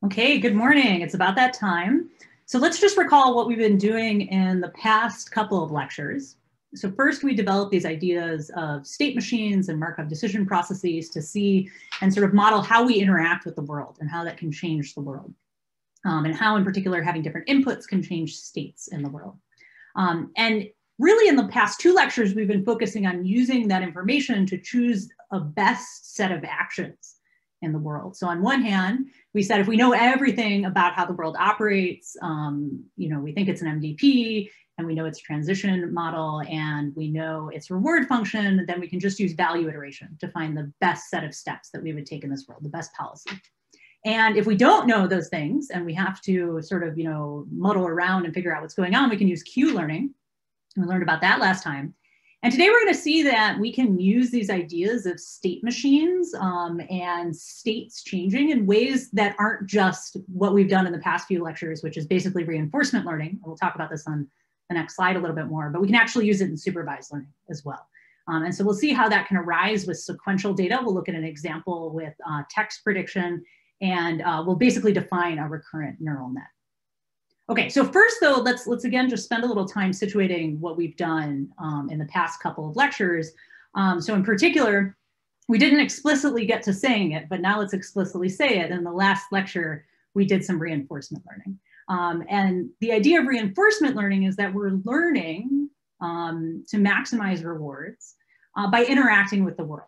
Okay, good morning. It's about that time. So let's just recall what we've been doing in the past couple of lectures. So first we developed these ideas of state machines and Markov decision processes to see and sort of model how we interact with the world and how that can change the world. And how in particular having different inputs can change states in the world. And really in the past two lectures, we've been focusing on using that information to choose a best set of actions in the world. So on one hand, we said if we know everything about how the world operates, we think it's an MDP, and we know its transition model, and we know its reward function, then we can just use value iteration to find the best set of steps that we would take in this world, the best policy. And if we don't know those things and we have to sort of, muddle around and figure out what's going on, we can use Q learning. We learned about that last time. And today we're going to see that we can use these ideas of state machines and states changing in ways that aren't just what we've done in the past few lectures, which is basically reinforcement learning. And we'll talk about this on the next slide a little bit more, but we can actually use it in supervised learning as well. And so we'll see how that can arise with sequential data. We'll look at an example with text prediction, and we'll basically define a recurrent neural net. Okay, so first though, let's again just spend a little time situating what we've done in the past couple of lectures. So in particular, we didn't explicitly get to saying it, but now let's explicitly say it. In the last lecture, we did some reinforcement learning. And the idea of reinforcement learning is that we're learning to maximize rewards by interacting with the world.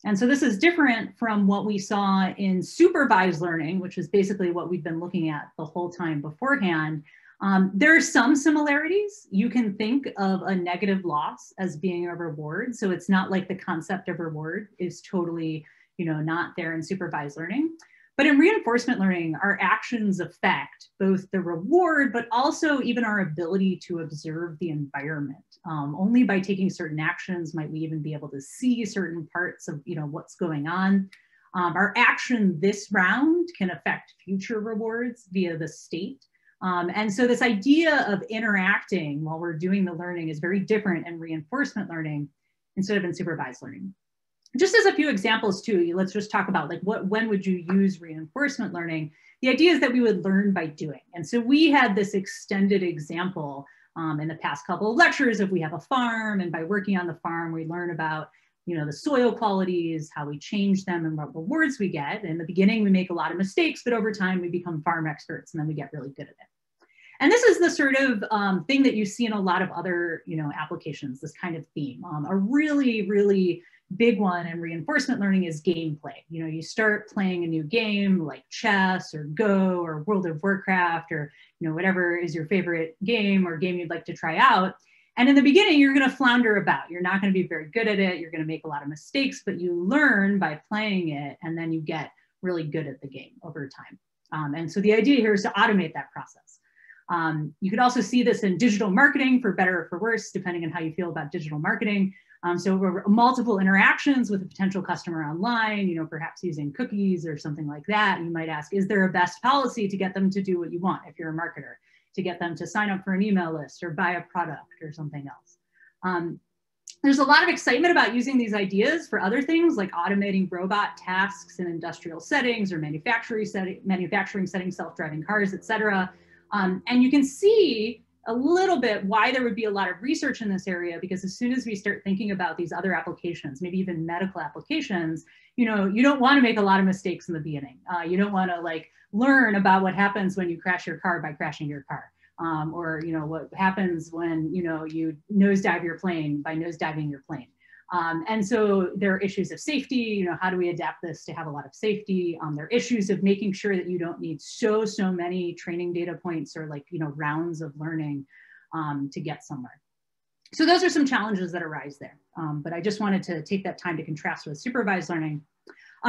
And so this is different from what we saw in supervised learning, which is basically what we've been looking at the whole time beforehand. There are some similarities. You can think of a negative loss as being a reward. So it's not like the concept of reward is totally, not there in supervised learning. But in reinforcement learning, our actions affect both the reward, but also even our ability to observe the environment. Only by taking certain actions might we even be able to see certain parts of what's going on. Our action this round can affect future rewards via the state. And so this idea of interacting while we're doing the learning is very different in reinforcement learning instead of in supervised learning. Just as a few examples too, let's just talk about when would you use reinforcement learning? The idea is that we would learn by doing. And so we had this extended example in the past couple of lectures of we have a farm, and by working on the farm, we learn about the soil qualities, how we change them, and what rewards we get. In the beginning, we make a lot of mistakes, but over time we become farm experts, and then we get really good at it. And this is the sort of thing that you see in a lot of other applications, this kind of theme. A really, really big one in reinforcement learning is gameplay. You start playing a new game like chess or Go or World of Warcraft or whatever is your favorite game or game you'd like to try out. And in the beginning, you're going to flounder about. You're not going to be very good at it. You're going to make a lot of mistakes, but you learn by playing it, and then you get really good at the game over time. And so the idea here is to automate that process. You could also see this in digital marketing, for better or for worse, depending on how you feel about digital marketing. So multiple interactions with a potential customer online, perhaps using cookies or something like that. You might ask, is there a best policy to get them to do what you want if you're a marketer, to get them to sign up for an email list or buy a product or something else? There's a lot of excitement about using these ideas for other things like automating robot tasks in industrial settings or manufacturing settings, self-driving cars, et cetera. And you can see a little bit why there would be a lot of research in this area, because as soon as we start thinking about these other applications, maybe even medical applications, you don't want to make a lot of mistakes in the beginning. You don't want to learn about what happens when you crash your car by crashing your car. Or what happens when you nosedive your plane by nosediving your plane. And so there are issues of safety. How do we adapt this to have a lot of safety? There are issues of making sure that you don't need so many training data points or rounds of learning to get somewhere. So those are some challenges that arise there. But I just wanted to take that time to contrast with supervised learning.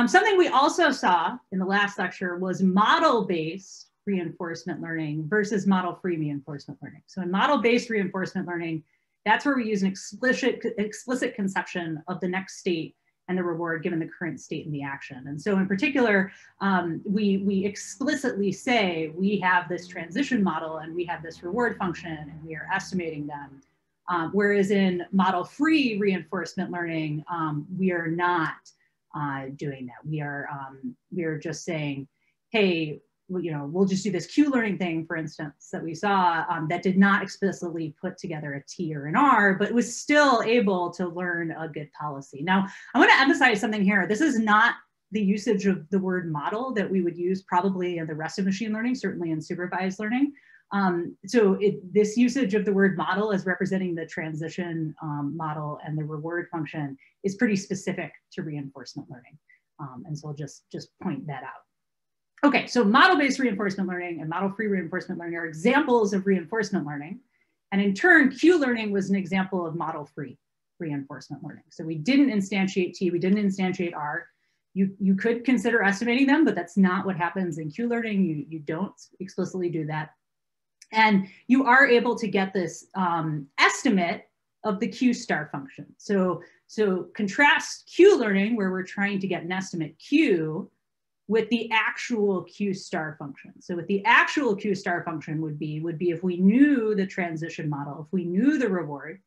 Something we also saw in the last lecture was model-based reinforcement learning versus model-free reinforcement learning. So in model-based reinforcement learning, that's where we use an explicit conception of the next state and the reward given the current state and the action. And so in particular, we explicitly say we have this transition model and we have this reward function and we are estimating them. Whereas in model-free reinforcement learning, we are not doing that. We are just saying, hey, we'll just do this Q learning thing, for instance, that we saw that did not explicitly put together a T or an R, but was still able to learn a good policy. Now, I want to emphasize something here. This is not the usage of the word model that we would use probably in the rest of machine learning, certainly in supervised learning. This usage of the word model as representing the transition model and the reward function is pretty specific to reinforcement learning. And so I'll just point that out. Okay, so model-based reinforcement learning and model-free reinforcement learning are examples of reinforcement learning. And in turn, Q learning was an example of model-free reinforcement learning. So we didn't instantiate T, we didn't instantiate R. You could consider estimating them, but that's not what happens in Q learning. You don't explicitly do that. And you are able to get this estimate of the Q star function. So contrast Q learning, where we're trying to get an estimate Q, with the actual Q star function. So what the actual Q star function would be if we knew the transition model, if we knew the reward,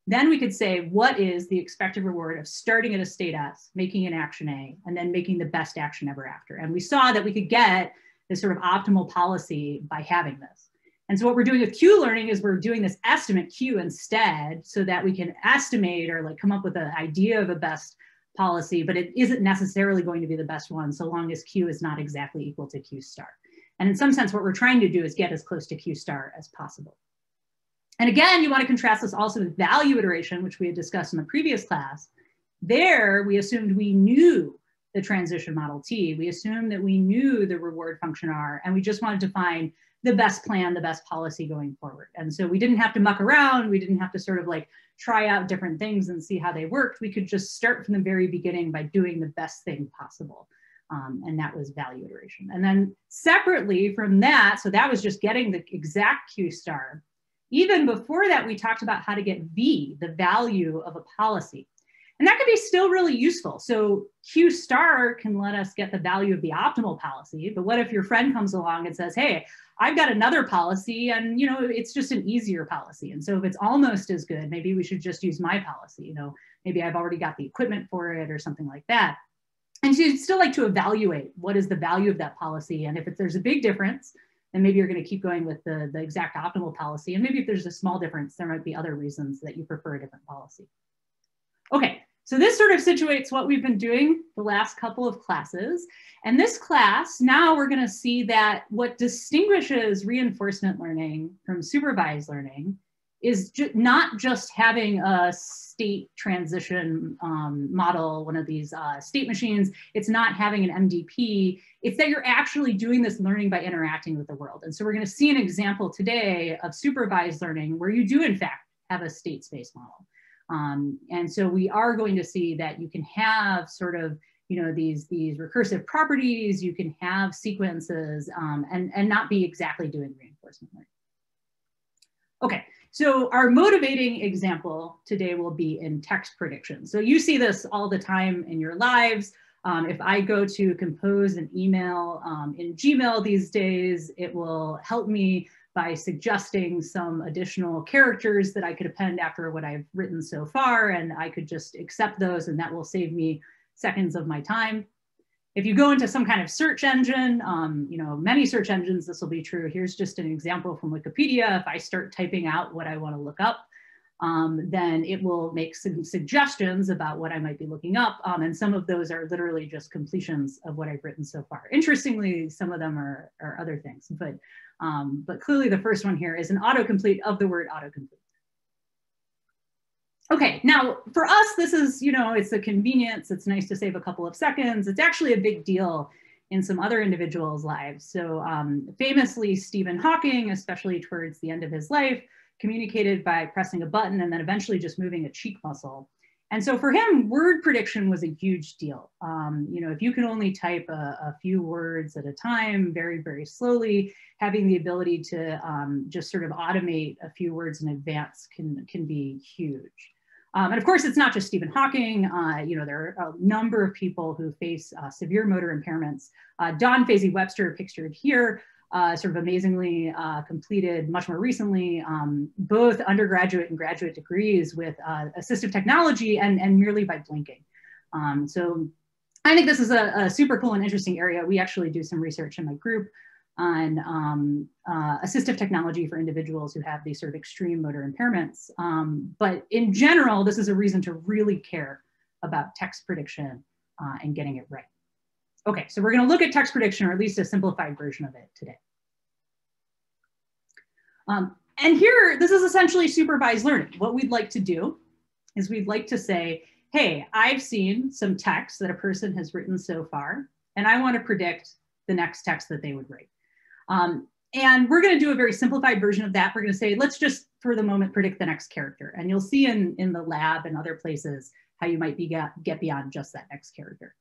then we could say, what is the expected reward of starting at a state S, making an action A, and then making the best action ever after? And we saw that we could get this sort of optimal policy by having this. And so what we're doing with Q learning is we're doing this estimate Q instead, so that we can estimate or like come up with an idea of a best policy, but it isn't necessarily going to be the best one so long as Q is not exactly equal to Q star. And in some sense, what we're trying to do is get as close to Q star as possible. And again, you want to contrast this also with value iteration, which we had discussed in the previous class. There, we assumed we knew the transition model T. We assumed that we knew the reward function R, and we just wanted to find the best plan, the best policy going forward. And so we didn't have to muck around. We didn't have to sort of like try out different things and see how they worked. We could just start from the very beginning by doing the best thing possible. And that was value iteration. And then separately from that, so that was just getting the exact Q star. Even before that, we talked about how to get V, the value of a policy. And that could be still really useful. So Q star can let us get the value of the optimal policy, but what if your friend comes along and says, hey, I've got another policy and it's just an easier policy. And so if it's almost as good, maybe we should just use my policy. Maybe I've already got the equipment for it or something like that. And so you'd still like to evaluate what is the value of that policy. And if there's a big difference, then maybe you're going to keep going with the exact optimal policy. And maybe if there's a small difference, there might be other reasons that you prefer a different policy. Okay, so this sort of situates what we've been doing the last couple of classes. And this class, now we're going to see that what distinguishes reinforcement learning from supervised learning is not just having a state transition model, one of these state machines. It's not having an MDP. It's that you're actually doing this learning by interacting with the world. And so we're going to see an example today of supervised learning where you do, in fact, have a state space model. And so we are going to see that you can have sort of, these recursive properties, you can have sequences and not be exactly doing reinforcement learning. Okay, so our motivating example today will be in text prediction. So you see this all the time in your lives. If I go to compose an email in Gmail these days, it will help me by suggesting some additional characters that I could append after what I've written so far, and I could just accept those, and that will save me seconds of my time. If you go into some kind of search engine, many search engines, this will be true. Here's just an example from Wikipedia. If I start typing out what I want to look up, then it will make some suggestions about what I might be looking up. And some of those are literally just completions of what I've written so far. Interestingly, some of them are other things, but clearly the first one here is an autocomplete of the word autocomplete. Okay, now for us, this is, it's a convenience. It's nice to save a couple of seconds. It's actually a big deal in some other individuals' lives. So famously, Stephen Hawking, especially towards the end of his life, communicated by pressing a button and then eventually just moving a cheek muscle. And so for him, word prediction was a huge deal. If you can only type a few words at a time, very, very slowly, having the ability to just sort of automate a few words in advance can be huge. And of course, it's not just Stephen Hawking. There are a number of people who face severe motor impairments. Don Fazey Webster, pictured here, sort of amazingly completed much more recently, both undergraduate and graduate degrees with assistive technology and merely by blinking. So I think this is a super cool and interesting area. We actually do some research in my group on assistive technology for individuals who have these sort of extreme motor impairments. But in general, this is a reason to really care about text prediction and getting it right. Okay, so we're going to look at text prediction, or at least a simplified version of it today. And here, this is essentially supervised learning. What we'd like to do is we'd like to say, hey, I've seen some text that a person has written so far, and I want to predict the next text that they would write. And we're going to do a very simplified version of that. We're going to say, let's just, for the moment, predict the next character. And you'll see in the lab and other places how you might get beyond just that next character.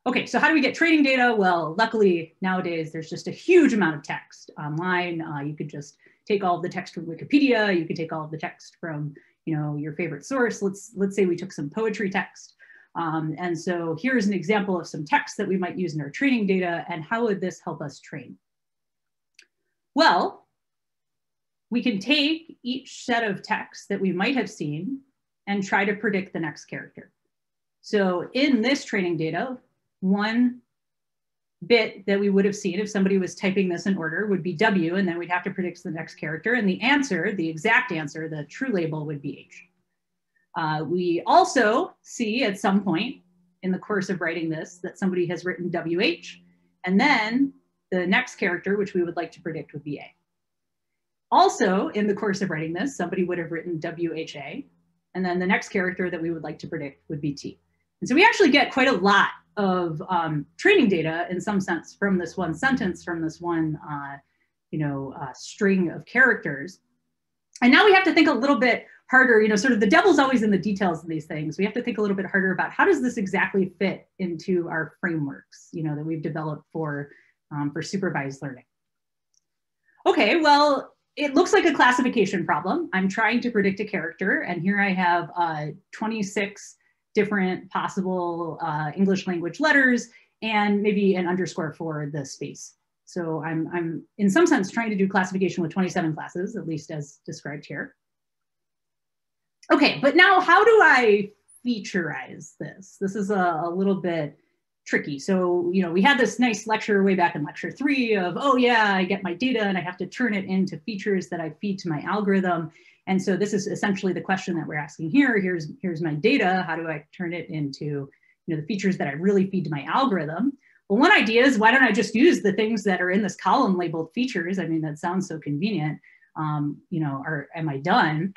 Okay, so how do we get training data? Well, luckily, nowadays, there's just a huge amount of text online. You could just take all of the text from Wikipedia. You could take all of the text from, you know, your favorite source. Let's say we took some poetry text. And so here's an example of some text that we might use in our training data. And how would this help us train? Well, we can take each set of text that we might have seen and try to predict the next character. So in this training data, one bit that we would have seen if somebody was typing this in order would be W, and then we'd have to predict the next character. And the answer, the exact answer, the true label would be H. We also see at some point in the course of writing this that somebody has written WH, and then the next character, which we would like to predict, would be A. Also, in the course of writing this, somebody would have written WHA, and then the next character that we would like to predict would be T. And so we actually get quite a lot of training data in some sense from this one sentence, from this one string of characters. And now we have to think a little bit harder, you know, sort of the devil's always in the details of these things. We have to think a little bit harder about how does this exactly fit into our frameworks, you know, that we've developed for supervised learning. Okay, well, it looks like a classification problem. I'm trying to predict a character, and here I have 26 different possible English language letters and maybe an underscore for the space. So I'm in some sense trying to do classification with 27 classes, at least as described here. Okay, but now how do I featureize this? This is a little bit tricky. So, you know, we had this nice lecture way back in lecture 3 of, oh yeah, I get my data and I have to turn it into features that I feed to my algorithm. And so this is essentially the question that we're asking here. Here's my data. How do I turn it into, you know, the features that I really feed to my algorithm? Well, one idea is, why don't I just use the things that are in this column labeled features? I mean, that sounds so convenient. You know, or am I done?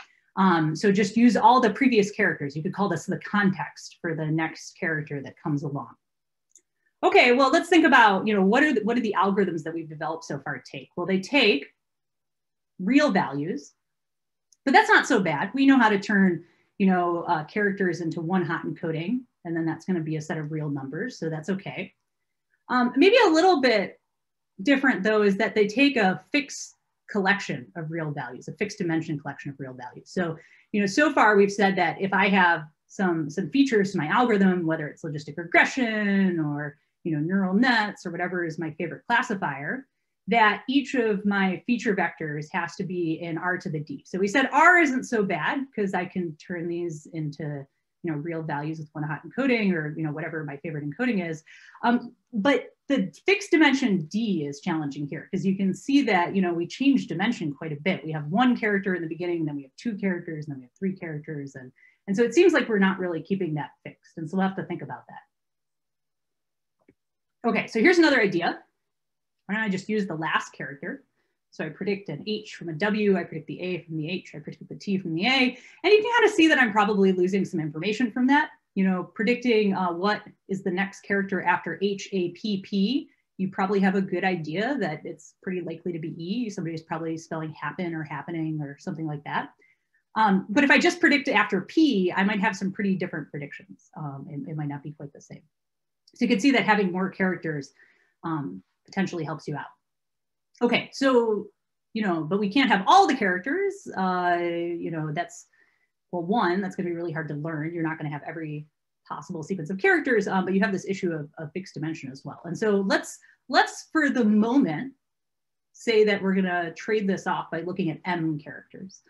So just use all the previous characters. You could call this the context for the next character that comes along. Okay, well, let's think about, you know, what are the algorithms that we've developed so far take? Well, they take real values, but that's not so bad. We know how to turn, you know, characters into one hot encoding, and then that's going to be a set of real numbers, so that's okay. Maybe a little bit different, though, is that they take a fixed collection of real values, a fixed dimension collection of real values. So, you know, so far we've said that if I have some features to my algorithm, whether it's logistic regression or, you know, neural nets or whatever is my favorite classifier, that each of my feature vectors has to be in R to the D. So we said R isn't so bad because I can turn these into, you know, real values with one hot encoding, or, you know, whatever my favorite encoding is. But the fixed dimension D is challenging here, because you can see that, you know, we change dimension quite a bit. We have one character in the beginning, then we have 2 characters, and then we have 3 characters. And so it seems like we're not really keeping that fixed. And so we'll have to think about that. Okay, so here's another idea. Why don't I just use the last character? So I predict an H from a W, I predict the A from the H, I predict the T from the A. And you can kind of see that I'm probably losing some information from that. You know, predicting what is the next character after H-A-P-P, you probably have a good idea that it's pretty likely to be E. Somebody's probably spelling happen or happening or something like that. But if I just predict after P, I might have some pretty different predictions. It might not be quite the same. So you can see that having more characters potentially helps you out. Okay, so, you know, but we can't have all the characters. You know, that's, well, one, that's going to be really hard to learn. You're not going to have every possible sequence of characters, but you have this issue of fixed dimension as well. And so let's for the moment say that we're going to trade this off by looking at M characters,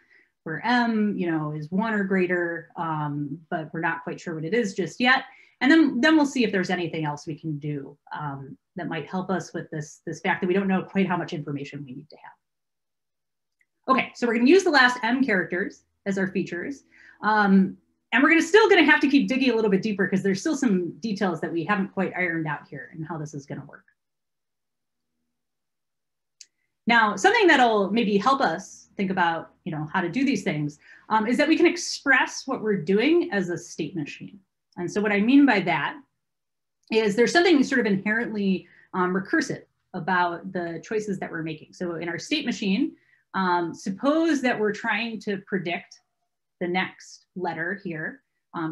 where M, you know, is 1 or greater, but we're not quite sure what it is just yet. And then we'll see if there's anything else we can do that might help us with this fact that we don't know quite how much information we need to have. Okay, so we're going to use the last M characters as our features. And we're still going to have to keep digging a little bit deeper because there's still some details that we haven't quite ironed out here and how this is going to work. Now, something that'll maybe help us think about, how to do these things is that we can express what we're doing as a state machine. And so what I mean by that is there's something sort of inherently recursive about the choices that we're making. So in our state machine, suppose that we're trying to predict the next letter here,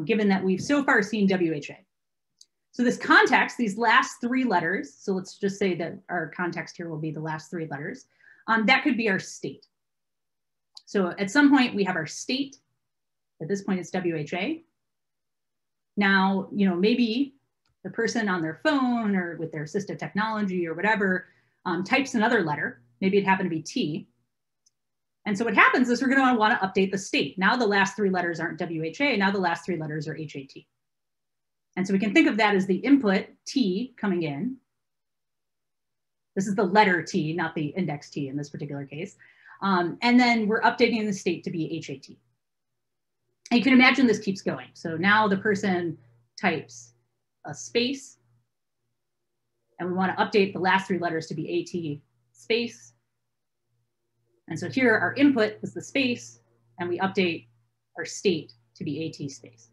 given that we've so far seen WHA. So this context, these last 3 letters, so let's just say that our context here will be the last 3 letters, that could be our state. So at some point we have our state, at this point it's WHA. Now, maybe the person on their phone or with their assistive technology or whatever types another letter, maybe it happened to be T. And so what happens is we're going to want to update the state. Now the last 3 letters aren't WHA, now the last 3 letters are HAT. And so we can think of that as the input T coming in. This is the letter T, not the index T in this particular case. And then we're updating the state to be HAT. And you can imagine this keeps going. So now the person types a space, and we want to update the last 3 letters to be AT space. And so here our input is the space, and we update our state to be AT space.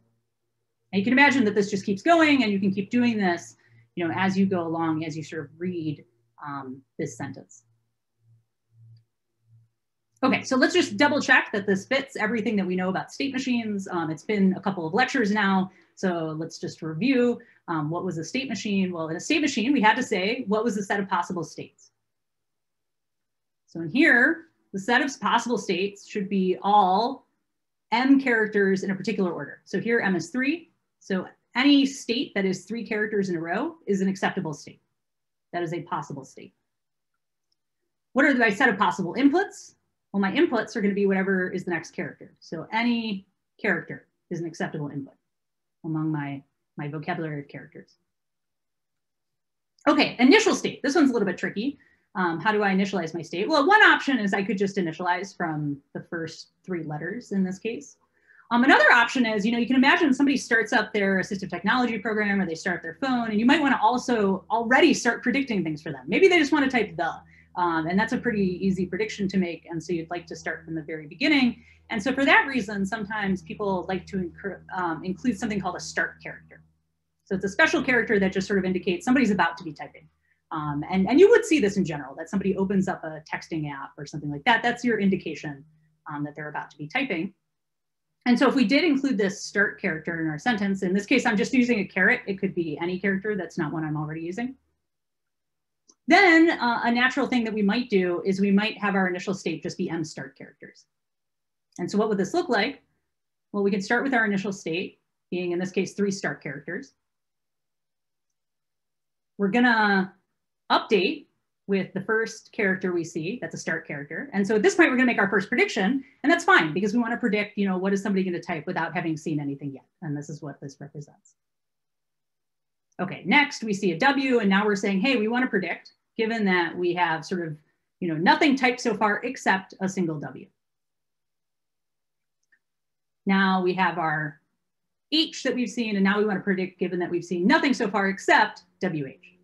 And you can imagine that this just keeps going, and you can keep doing this, as you go along, as you sort of read this sentence. Okay, so let's just double check that this fits everything that we know about state machines. It's been a couple of lectures now, so let's just review what was a state machine. Well, in a state machine, we had to say what was the set of possible states. So in here, the set of possible states should be all M characters in a particular order. So here M is 3. So any state that is 3 characters in a row is an acceptable state. That is a possible state. What are my set of possible inputs? Well, my inputs are going to be whatever is the next character. So any character is an acceptable input among my vocabulary of characters. Okay, initial state. This one's a little bit tricky. How do I initialize my state? Well, one option is I could just initialize from the first 3 letters in this case. Another option is, you can imagine somebody starts up their assistive technology program or they start their phone, and you might want to also already start predicting things for them. Maybe they just want to type the. And that's a pretty easy prediction to make. And so you'd like to start from the very beginning. And so for that reason, sometimes people like to include something called a start character. So it's a special character that just sort of indicates somebody's about to be typing. And you would see this in general, that somebody opens up a texting app or something like that. That's your indication that they're about to be typing. And so if we did include this start character in our sentence, in this case, I'm just using a caret. It could be any character that's not one I'm already using. Then a natural thing that we might do is we might have our initial state just be M start characters. And so what would this look like? Well, we could start with our initial state being, in this case, 3 start characters. We're gonna update with the first character we see, that's a start character. And so at this point, we're gonna make our first prediction, and that's fine because we wanna predict, what is somebody gonna type without having seen anything yet? And this is what this represents. Okay, next we see a W, and now we're saying, hey, we wanna predict, given that we have sort of, nothing typed so far except a single W. Now we have our H that we've seen, and now we want to predict, given that we've seen nothing so far except WH.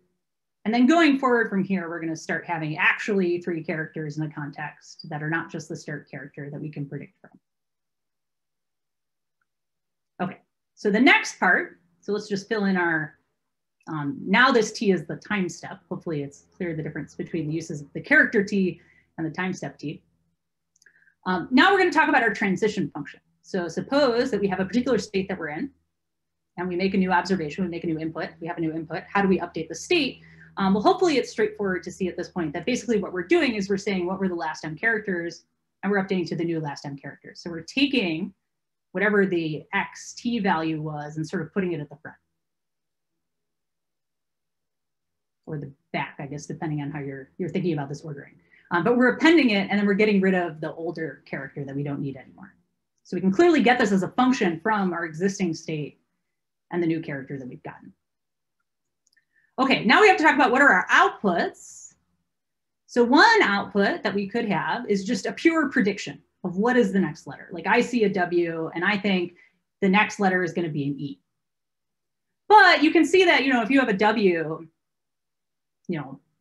And then going forward from here, we're going to start having actually 3 characters in the context that are not just the start character that we can predict from. Okay, so the next part, so let's just fill in our, now this T is the time step. Hopefully it's clear the difference between the uses of the character T and the time step T. Now we're going to talk about our transition function. So suppose that we have a particular state that we're in, and we make a new observation, we make a new input, we have a new input. How do we update the state? Well, hopefully it's straightforward to see at this point that basically what we're doing is we're saying what were the last M characters, and we're updating to the new last M characters. So we're taking whatever the XT value was and sort of putting it at the front. Or the back, I guess, depending on how you're thinking about this ordering. But we're appending it, and then we're getting rid of the older character that we don't need anymore. So we can clearly get this as a function from our existing state and the new character that we've gotten. Okay, now we have to talk about what are our outputs. So one output that we could have is just a pure prediction of what is the next letter. Like I see a W and I think the next letter is going to be an E. But you can see that, if you have a W,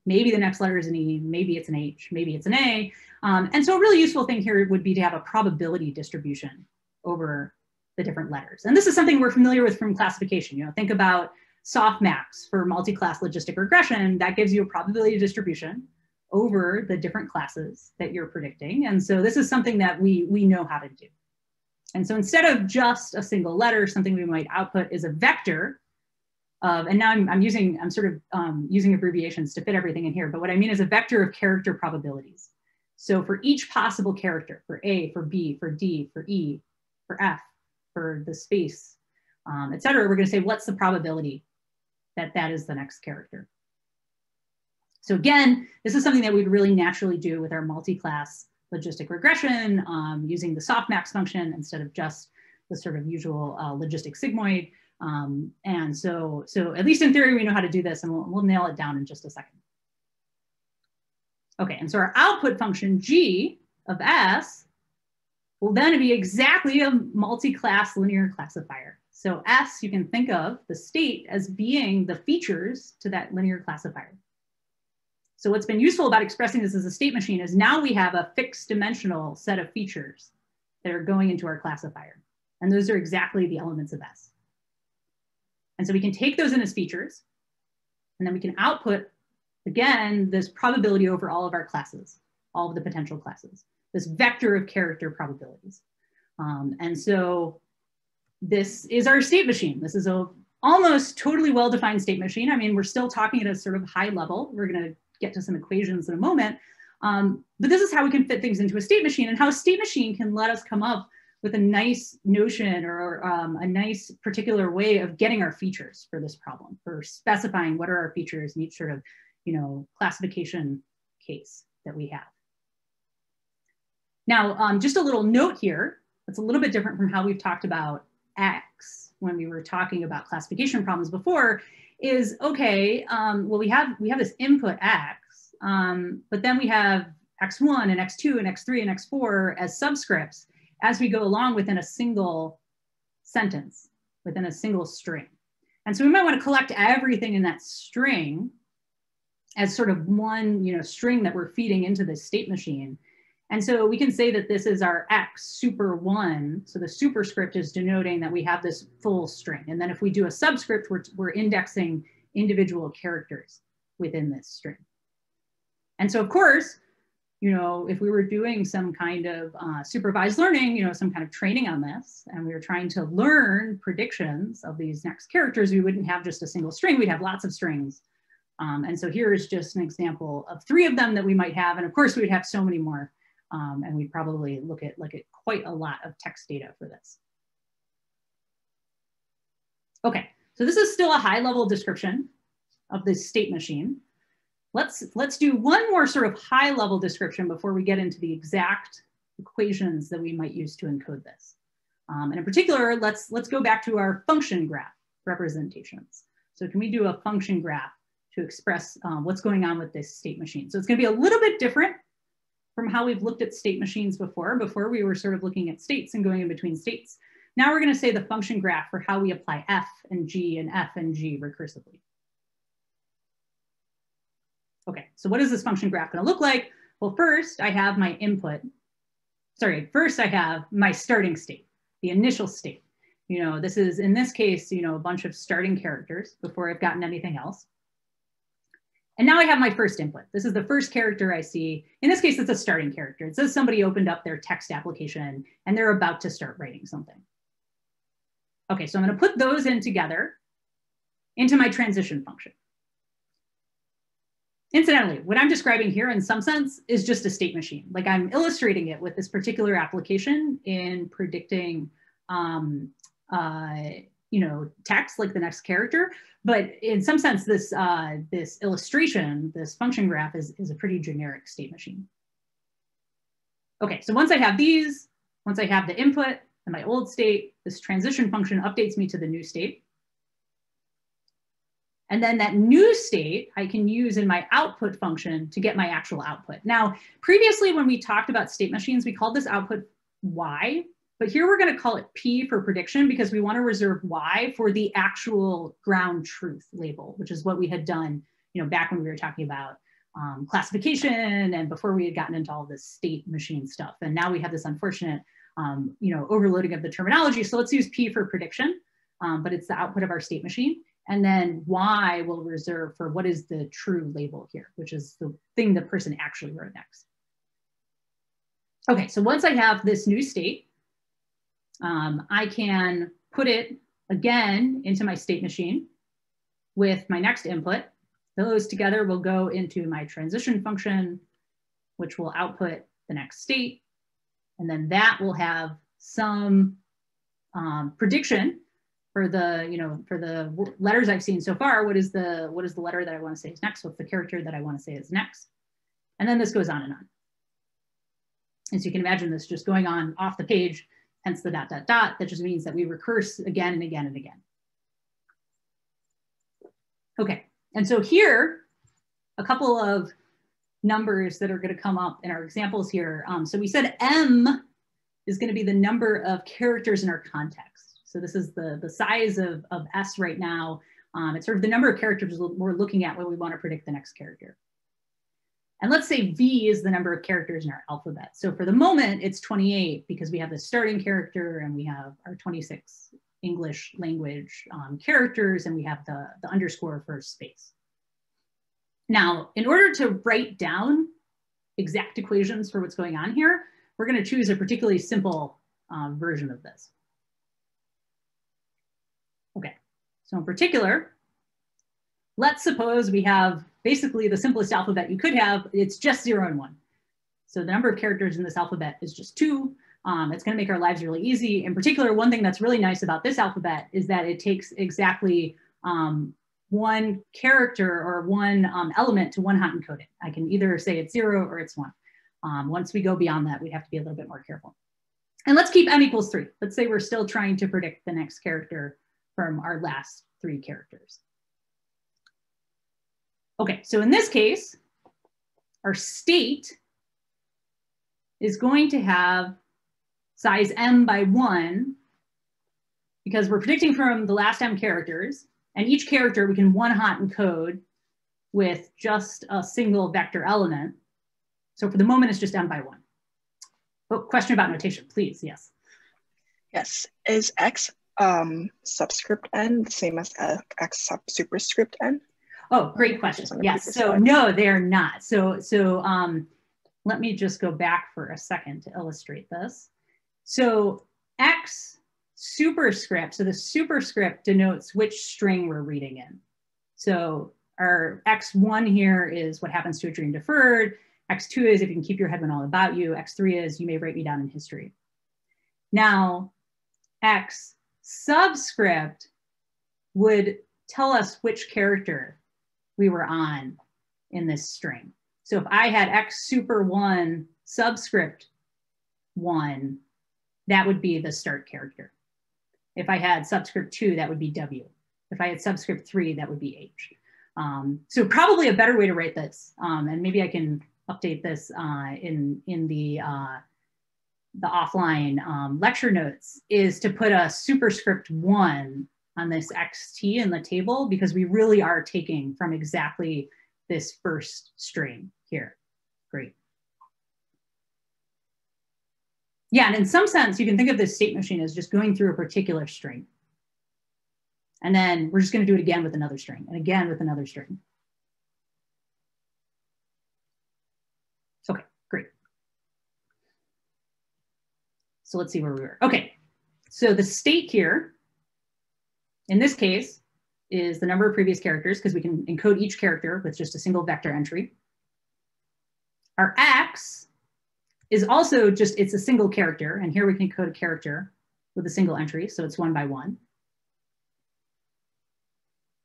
maybe the next letter is an E, maybe it's an H, maybe it's an A. And so a really useful thing here would be to have a probability distribution over the different letters. And this is something we're familiar with from classification. Think about softmax for multi-class logistic regression. That gives you a probability distribution over the different classes that you're predicting. And so this is something that we know how to do. And so instead of just a single letter, something we might output is a vector of, and now I'm using abbreviations to fit everything in here, but what I mean is a vector of character probabilities. So for each possible character, for A, for B, for D, for E, for F, for the space, et cetera, we're going to say, what's the probability that that is the next character? So again, this is something that we'd really naturally do with our multi-class logistic regression using the softmax function instead of just the sort of usual logistic sigmoid. And so at least in theory, we know how to do this, and we'll nail it down in just a second. Okay, and so our output function G of S will then be exactly a multi-class linear classifier. So S, you can think of the state as being the features to that linear classifier. So what's been useful about expressing this as a state machine is now we have a fixed dimensional set of features that are going into our classifier. And those are exactly the elements of S. And so we can take those in as features, and then we can output, again, this probability over all of our classes, all of the potential classes, this vector of character probabilities. And so this is our state machine. This is a almost totally well-defined state machine. I mean, we're still talking at a sort of high level. We're going to get to some equations in a moment. But this is how we can fit things into a state machine, and how a state machine can let us come up with a nice notion or a nice particular way of getting our features for this problem, for specifying what are our features in each sort of, classification case that we have. Now, just a little note here, that's a little bit different from how we've talked about X when we were talking about classification problems before, is okay, well, we have this input X, but then we have X1 and X2 and X3 and X4 as subscripts as we go along within a single sentence, within a single string. And so we might want to collect everything in that string as sort of one string that we're feeding into this state machine. And so we can say that this is our X super 1. So the superscript is denoting that we have this full string. And then if we do a subscript, we're indexing individual characters within this string. And so of course, if we were doing some kind of supervised learning, some kind of training on this, and we were trying to learn predictions of these next characters, we wouldn't have just a single string, we'd have lots of strings. And so here is just an example of 3 of them that we might have. And of course, we would have so many more. And we'd probably look at quite a lot of text data for this. Okay, so this is still a high level description of this state machine. Let's do one more sort of high level description before we get into the exact equations that we might use to encode this. And in particular, let's go back to our function graph representations. So can we do a function graph to express what's going on with this state machine? So it's going to be a little bit different from how we've looked at state machines before. Before we were sort of looking at states and going in between states. Now we're going to say the function graph for how we apply F and G and F and G recursively. Okay, so what is this function graph going to look like? Well, first I have my input. Sorry, first I have my starting state, the initial state. This is, in this case, a bunch of starting characters before I've gotten anything else. And now I have my first input. This is the first character I see. In this case, it's a starting character. It says somebody opened up their text application and they're about to start writing something. Okay, so I'm going to put those in together into my transition function. Incidentally, what I'm describing here in some sense is just a state machine. Like I'm illustrating it with this particular application in predicting text, like the next character. But in some sense, this illustration, this function graph is a pretty generic state machine. Okay, so once I have the input and my old state, this transition function updates me to the new state. And then that new state I can use in my output function to get my actual output. Now, previously when we talked about state machines, we called this output Y, but here we're going to call it P for prediction because we want to reserve Y for the actual ground truth label, which is what we had done, back when we were talking about classification and before we had gotten into all this state machine stuff. And now we have this unfortunate, overloading of the terminology. So let's use P for prediction, but it's the output of our state machine. And then Y will reserve for what is the true label here, which is the thing the person actually wrote next. Okay, so once I have this new state, I can put it again into my state machine with my next input. Those together will go into my transition function, which will output the next state. And then that will have some prediction for the, for the letters I've seen so far. What is the letter that I want to say is next? What's the character that I want to say is next? And then this goes on and on. And so you can imagine this just going on off the page, hence the ... That just means that we recurse again and again and again. Okay, and so here, a couple of numbers that are going to come up in our examples here. So we said M is going to be the number of characters in our context. So this is the size of S right now. It's sort of the number of characters we're looking at when we want to predict the next character. And let's say V is the number of characters in our alphabet. So for the moment, it's 28 because we have the starting character and we have our 26 English language characters and we have the underscore for space. Now, in order to write down exact equations for what's going on here, we're going to choose a particularly simple version of this. Okay, so in particular, let's suppose we have basically the simplest alphabet you could have. It's just 0 and 1. So the number of characters in this alphabet is just 2. It's going to make our lives really easy. In particular, one thing that's really nice about this alphabet is that it takes exactly one character or one element to one-hot encode it. I can either say it's 0 or it's 1. Once we go beyond that, we have to be a little bit more careful. And let's keep M equals 3. Let's say we're still trying to predict the next character from our last 3 characters. Okay, so in this case, our state is going to have size M by 1 because we're predicting from the last M characters, and each character we can one-hot encode with just a single vector element. So for the moment, it's just M by 1. Oh, question about notation, please, yes. Yes, is X subscript N the same as X superscript N? Oh, great question. Yes, so no, they're not. So let me just go back for a second to illustrate this. So X superscript, so the superscript denotes which string we're reading in. So our X1 here is what happens to a dream deferred. X2 is if you can keep your head when all about you. X3 is you may write me down in history. Now, X subscript would tell us which character we were on in this string. So if I had X super 1 subscript 1, that would be the start character. If I had subscript 2, that would be W. If I had subscript 3, that would be H. So probably a better way to write this, and maybe I can update this in the offline lecture notes, is to put a superscript 1 on this XT in the table, because we really are taking from exactly this first string here. Great. Yeah, and in some sense, you can think of this state machine as just going through a particular string. And then we're just going to do it again with another string and again with another string. Okay, great. So let's see where we were. Okay, so the state here, in this case, is the number of previous characters, because we can encode each character with just a single vector entry. Our X is also just, it's a single character, and here we can code a character with a single entry, so it's 1 by 1.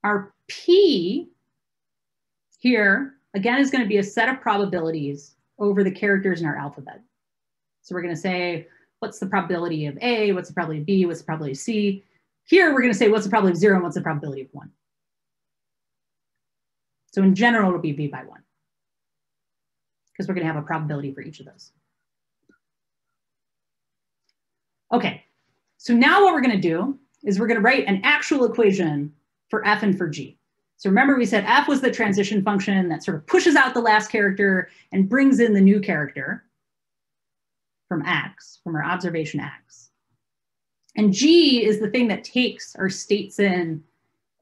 Our P here, again, is going to be a set of probabilities over the characters in our alphabet. So we're going to say, what's the probability of A, what's the probability of B, what's the probability of C? Here, we're going to say, what's the probability of 0 and what's the probability of 1? So in general, it'll be b by 1, because we're going to have a probability for each of those. Okay, so now what we're going to do is we're going to write an actual equation for f and for g. So remember we said f was the transition function that sort of pushes out the last character and brings in the new character from x, from our observation x. And g is the thing that takes our states in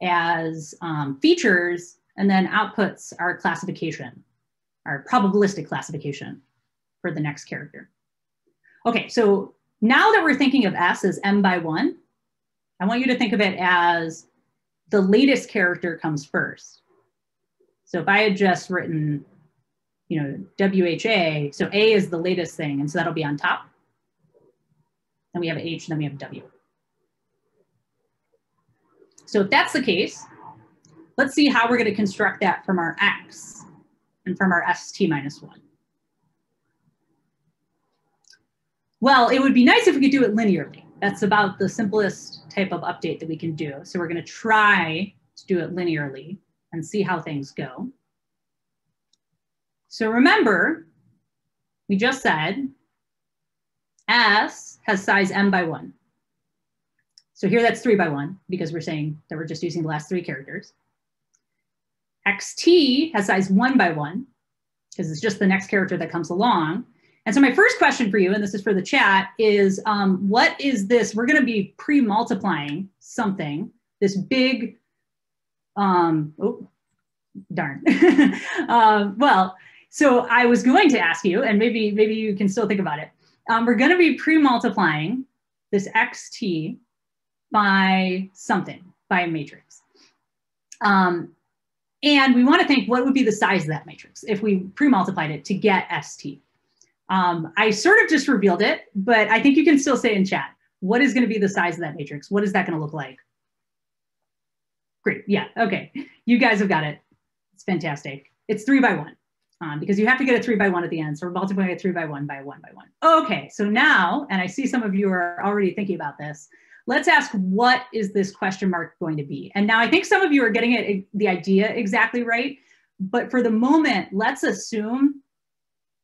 as features and then outputs our classification, our probabilistic classification for the next character. Okay, so now that we're thinking of s as m by 1, I want you to think of it as the latest character comes first. So if I had just written, you know, WHA, so A is the latest thing, and so that'll be on top. Then we have H, and then we have W. So if that's the case, let's see how we're going to construct that from our X and from our ST minus 1. Well, it would be nice if we could do it linearly. That's about the simplest type of update that we can do. So we're going to try to do it linearly and see how things go. So remember, we just said S has size m by 1. So here that's 3 by 1 because we're saying that we're just using the last 3 characters. XT has size 1 by 1 because it's just the next character that comes along. And so my first question for you, and this is for the chat, is what is this? We're going to be pre-multiplying something, this big, oh, darn. Well, so I was going to ask you, and maybe you can still think about it. We're going to be pre-multiplying this XT by something, by a matrix. And we want to think what would be the size of that matrix if we pre-multiplied it to get ST. I sort of just revealed it, but I think you can still say in chat, what is going to be the size of that matrix? What is that going to look like? Great, yeah, okay. You guys have got it. It's fantastic. It's 3 by 1 because you have to get a 3 by 1 at the end. So we're multiplying a 3 by 1 by 1 by 1. Okay, so now, and I see some of you are already thinking about this, let's ask what is this question mark going to be? And now I think some of you are getting it, the idea exactly right, but for the moment, let's assume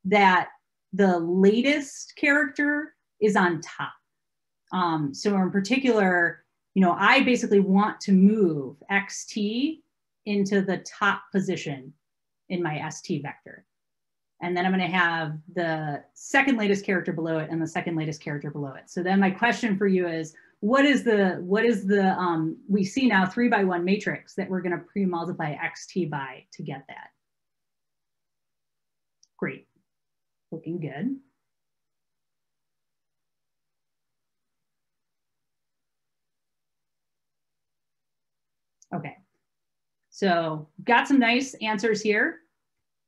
that the latest character is on top. So in particular, you know, I basically want to move XT into the top position in my ST vector. And then I'm going to have the second latest character below it and the second latest character below it. So then my question for you is, what is the we see now 3 by 1 matrix that we're going to pre-multiply XT by to get that? Great. Looking good. Okay, so got some nice answers here.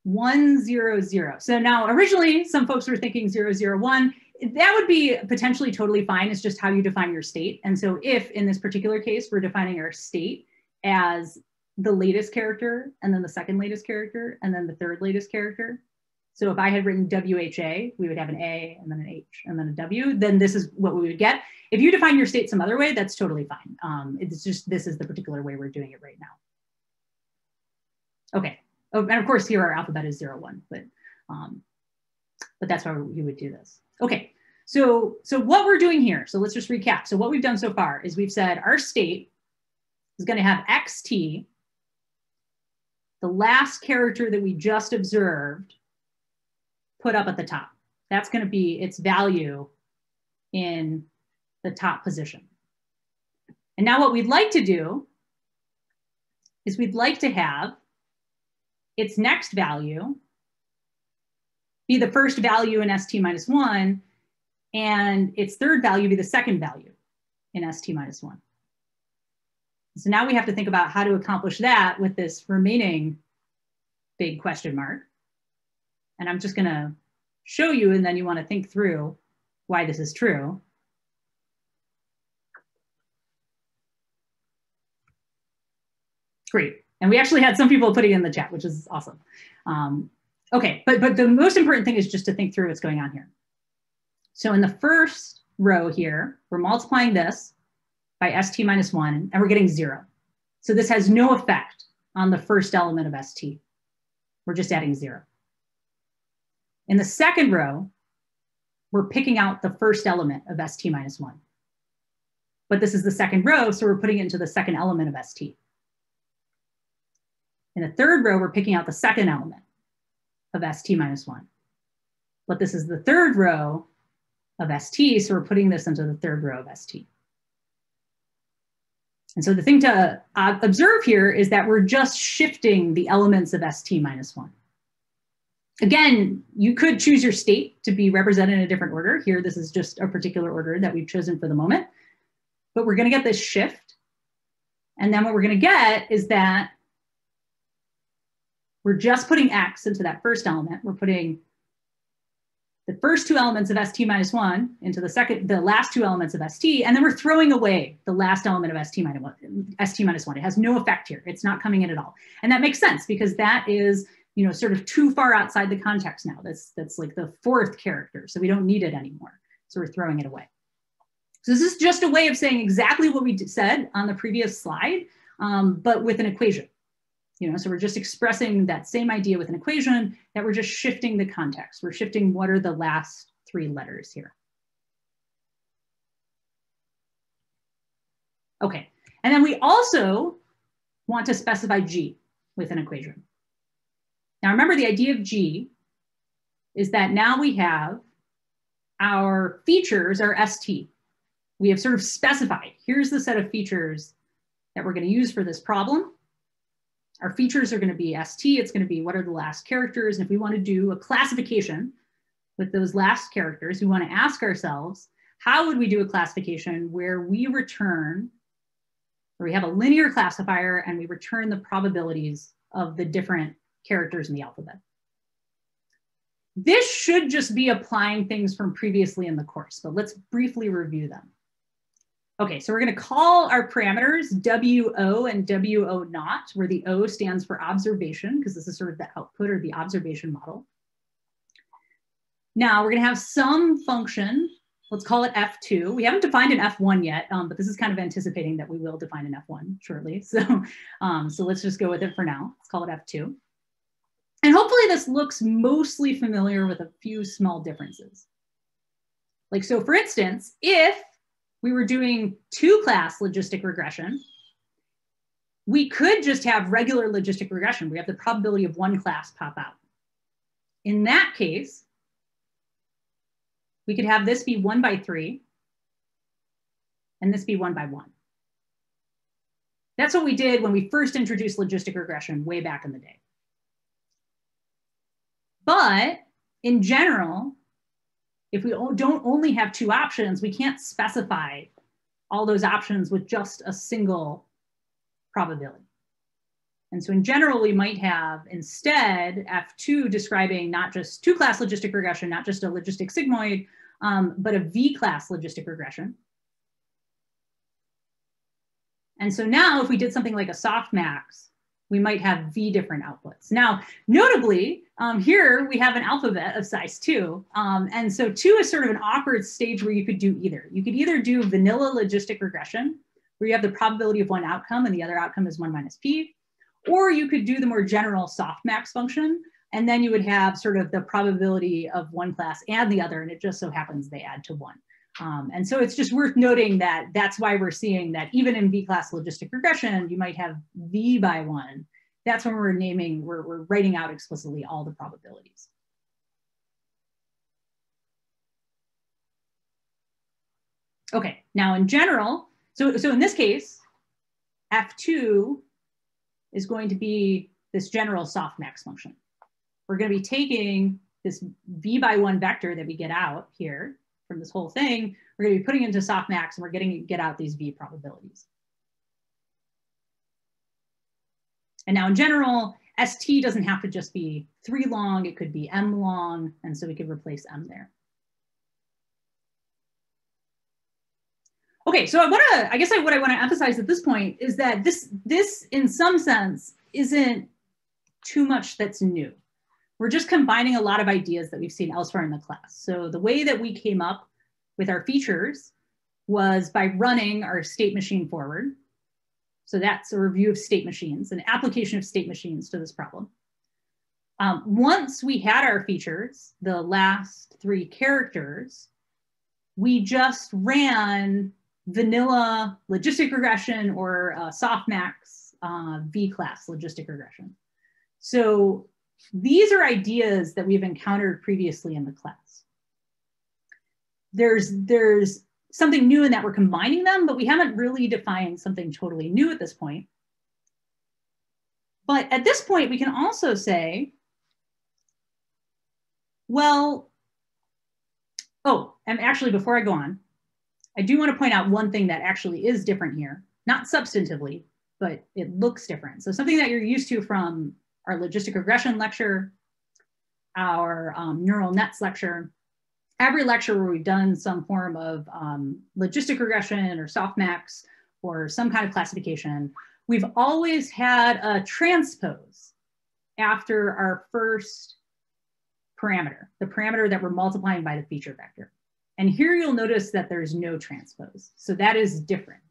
1, 0, 0. So now originally some folks were thinking 0, 0, 1. That would be potentially totally fine. It's just how you define your state. And so if in this particular case, we're defining our state as the latest character and then the second latest character and then the third latest character. So if I had written WHA, we would have an A and then an H and then a W, then this is what we would get. If you define your state some other way, that's totally fine. It's just, this is the particular way we're doing it right now. Okay, oh, and of course here our alphabet is 0, 1, but that's why you would do this. Okay, so what we're doing here, so let's just recap. So what we've done so far is we've said our state is gonna have XT, the last character that we just observed, put up at the top. That's going to be its value in the top position. And now what we'd like to do is we'd like to have its next value be the first value in ST minus 1 and its third value be the second value in ST minus 1. So now we have to think about how to accomplish that with this remaining big question mark. And I'm just going to show you, and then you want to think through why this is true. Great. And we actually had some people putting it in the chat, which is awesome. Okay, but the most important thing is just to think through what's going on here. So in the first row here, we're multiplying this by ST minus 1, and we're getting 0. So this has no effect on the first element of ST. We're just adding 0. In the second row, we're picking out the first element of ST minus 1. But this is the second row, so we're putting it into the second element of ST. In the third row, we're picking out the second element of ST minus 1. But this is the third row of ST, so we're putting this into the third row of ST. And so the thing to observe here is that we're just shifting the elements of ST minus 1. Again, you could choose your state to be represented in a different order. Here, this is just a particular order that we've chosen for the moment. But we're going to get this shift. And then what we're going to get is that we're just putting X into that first element. We're putting the first 2 elements of ST minus 1 into the last 2 elements of ST, and then we're throwing away the last element of ST minus 1. It has no effect here. It's not coming in at all. And that makes sense because that is, you know, sort of too far outside the context now. That's like the 4th character, so we don't need it anymore. So we're throwing it away. So this is just a way of saying exactly what we said on the previous slide, but with an equation. You know, so we're just expressing that same idea with an equation, that we're just shifting the context. We're shifting what are the last 3 letters here. Okay, and then we also want to specify G with an equation. Now remember, the idea of G is that now we have our features are ST. We have sort of specified, here's the set of features that we're going to use for this problem. Our features are going to be ST. It's going to be what are the last characters. And if we want to do a classification with those last characters, we want to ask ourselves, how would we do a classification where we return, where we have a linear classifier and we return the probabilities of the different characters in the alphabet? This should just be applying things from previously in the course, but let's briefly review them. Okay, so we're going to call our parameters WO and WO naught, where the O stands for observation, because this is sort of the output or the observation model. Now we're going to have some function, let's call it F2. We haven't defined an F1 yet, but this is kind of anticipating that we will define an F1 shortly. So, so let's just go with it for now. Let's call it F2. And hopefully this looks mostly familiar with a few small differences. Like, so for instance, if we were doing 2-class logistic regression, we could just have regular logistic regression. We have the probability of 1 class pop out. In that case, we could have this be 1 by 3 and this be 1 by 1. That's what we did when we first introduced logistic regression way back in the day. But in general, if we don't only have 2 options, we can't specify all those options with just a single probability. And so in general, we might have instead F2 describing not just 2-class logistic regression, not just a logistic sigmoid, but a V-class logistic regression. And so now if we did something like a softmax, we might have V different outputs. Now, notably, here we have an alphabet of size 2. And so 2 is sort of an awkward stage where you could do either. You could either do vanilla logistic regression, where you have the probability of 1 outcome and the other outcome is 1 minus P, or you could do the more general softmax function, and then you would have sort of the probability of 1 class and the other, and it just so happens they add to 1. And so it's just worth noting that that's why we're seeing that even in V-class logistic regression, you might have V by 1. That's when we're writing out explicitly all the probabilities. Okay, now in general, so in this case, F2 is going to be this general softmax function. We're going to be taking this V by 1 vector that we get out here from this whole thing, we're going to be putting it into softmax and we're getting to get out these V probabilities. And now in general, ST doesn't have to just be 3 long, it could be M long, and so we could replace M there. Okay, so what I want to emphasize at this point is that this in some sense isn't too much that's new. We're just combining a lot of ideas that we've seen elsewhere in the class. So the way that we came up with our features was by running our state machine forward. So that's a review of state machines, an application of state machines to this problem. Once we had our features, the last 3 characters, we just ran vanilla logistic regression or softmax V-class logistic regression. So these are ideas that we've encountered previously in the class. There's something new in that we're combining them, but we haven't really defined something totally new at this point. But at this point, we can also say, well, oh, and actually before I go on, I do want to point out one thing that actually is different here, not substantively, but it looks different. So something that you're used to from our logistic regression lecture, our neural nets lecture, every lecture where we've done some form of logistic regression or softmax or some kind of classification, we've always had a transpose after our first parameter, the parameter that we're multiplying by the feature vector. And here you'll notice that there's no transpose. So that is different.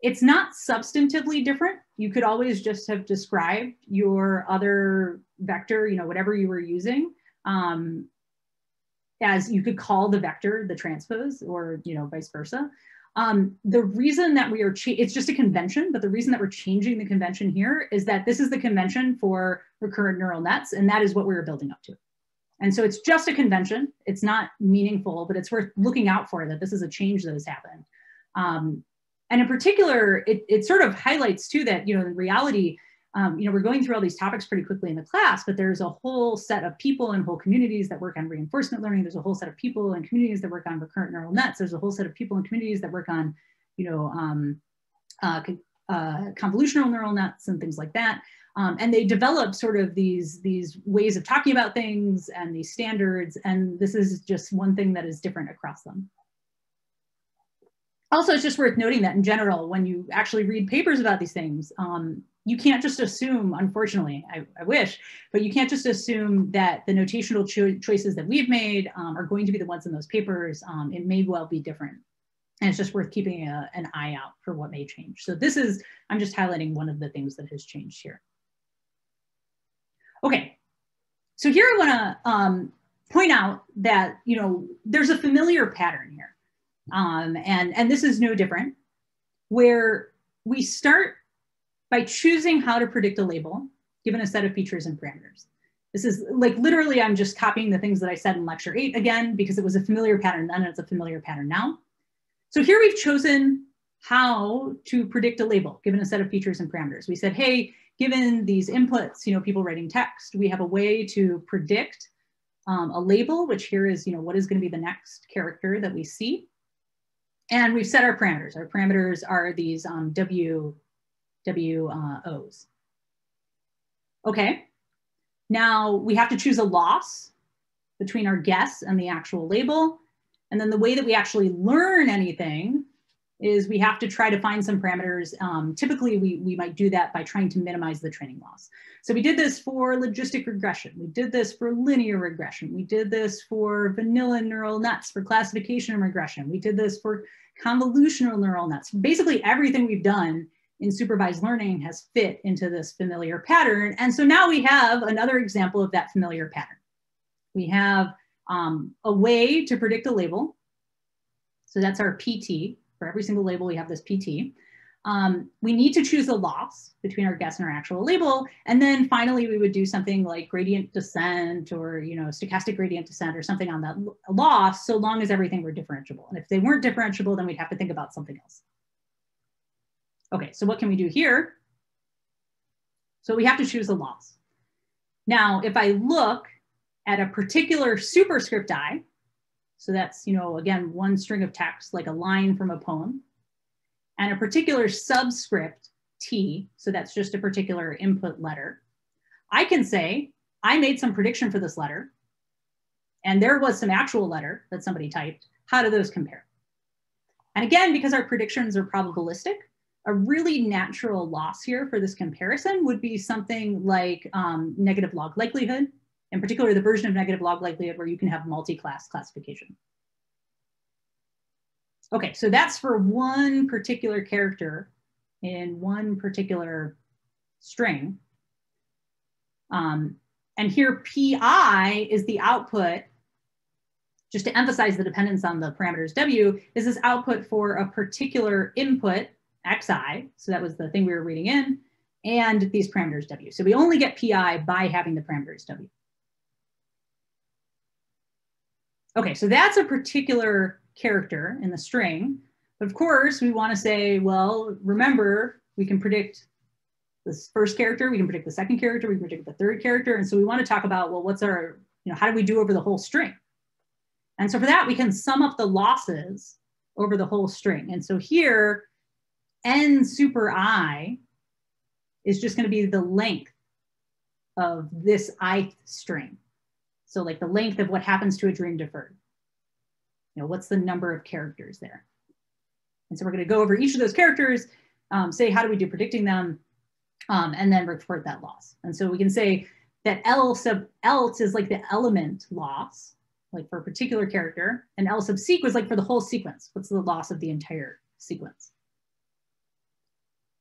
It's not substantively different. You could always just have described your other vector, you know, whatever you were using, as you could call the vector the transpose, or, you know, vice versa. The reason that we are, it's just a convention, but the reason that we're changing the convention here is that this is the convention for recurrent neural nets, and that is what we were building up to. And so it's just a convention. It's not meaningful, but it's worth looking out for that this is a change that has happened. And in particular, it sort of highlights too that, you know, in reality, you know, we're going through all these topics pretty quickly in the class, but there's a whole set of people and whole communities that work on reinforcement learning. There's a whole set of people and communities that work on recurrent neural nets. There's a whole set of people and communities that work on, you know, convolutional neural nets and things like that. And they develop sort of these ways of talking about things and these standards. And this is just one thing that is different across them. Also, it's just worth noting that in general, when you actually read papers about these things, you can't just assume, unfortunately, I wish, but you can't just assume that the notational choices that we've made are going to be the ones in those papers. It may well be different. And it's just worth keeping an eye out for what may change. So this is, I'm just highlighting one of the things that has changed here. Okay, so here I wanna point out that, you know, there's a familiar pattern here. And this is no different, where we start by choosing how to predict a label given a set of features and parameters. This is like literally, I'm just copying the things that I said in lecture 8 again, because it was a familiar pattern then and it's a familiar pattern now. So here we've chosen how to predict a label given a set of features and parameters. We said, hey, given these inputs, you know, people writing text, we have a way to predict a label, which here is, you know, what is going to be the next character that we see. And we've set our parameters. Our parameters are these WOs. Okay, now we have to choose a loss between our guess and the actual label. And then the way that we actually learn anything is we have to try to find some parameters. Typically, we might do that by trying to minimize the training loss. So we did this for logistic regression. We did this for linear regression. We did this for vanilla neural nets for classification and regression. We did this for convolutional neural nets. Basically, everything we've done in supervised learning has fit into this familiar pattern. And so now we have another example of that familiar pattern. We have a way to predict a label. So that's our PT. For every single label, we have this PT. We need to choose a loss between our guess and our actual label. And then finally, we would do something like gradient descent or, you know, stochastic gradient descent or something on that loss, so long as everything were differentiable. And if they weren't differentiable, then we'd have to think about something else. Okay, so what can we do here? So we have to choose a loss. Now, if I look at a particular superscript I, so that's, you know, again, one string of text, like a line from a poem, and a particular subscript T, so that's just a particular input letter, I can say, I made some prediction for this letter, and there was some actual letter that somebody typed. How do those compare? And again, because our predictions are probabilistic, a really natural loss here for this comparison would be something like negative log likelihood, in particular the version of negative log likelihood where you can have multi-class classification. Okay, so that's for one particular character in one particular string. And here PI is the output, just to emphasize the dependence on the parameters W, is this output for a particular input, XI, so that was the thing we were reading in, and these parameters W. So we only get PI by having the parameters W. Okay, so that's a particular character in the string. But of course, we want to say, well, remember, we can predict this first character, we can predict the second character, we can predict the third character. And so we want to talk about, well, what's our, how do we do over the whole string? And so for that, we can sum up the losses over the whole string. And so here, N super I is just going to be the length of this ith string. So like the length of what happens to a dream deferred. What's the number of characters there? And so we're going to go over each of those characters, say, how do we do predicting them, and then report that loss. And so we can say that L sub elt is like the element loss, like for a particular character, and L sub seq was like for the whole sequence. What's the loss of the entire sequence?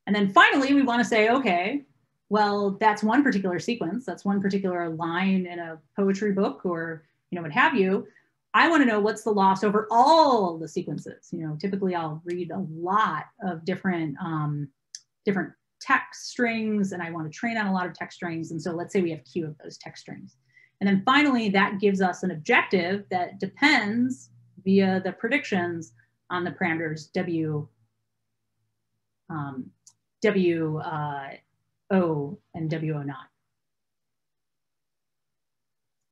And then finally, we want to say, okay, well, that's one particular sequence. That's one particular line in a poetry book or, what have you. I want to know what's the loss over all the sequences. Typically I'll read a lot of different text strings, and I want to train on a lot of text strings. And so let's say we have Q of those text strings. And then finally, that gives us an objective that depends via the predictions on the parameters W, O and WO0.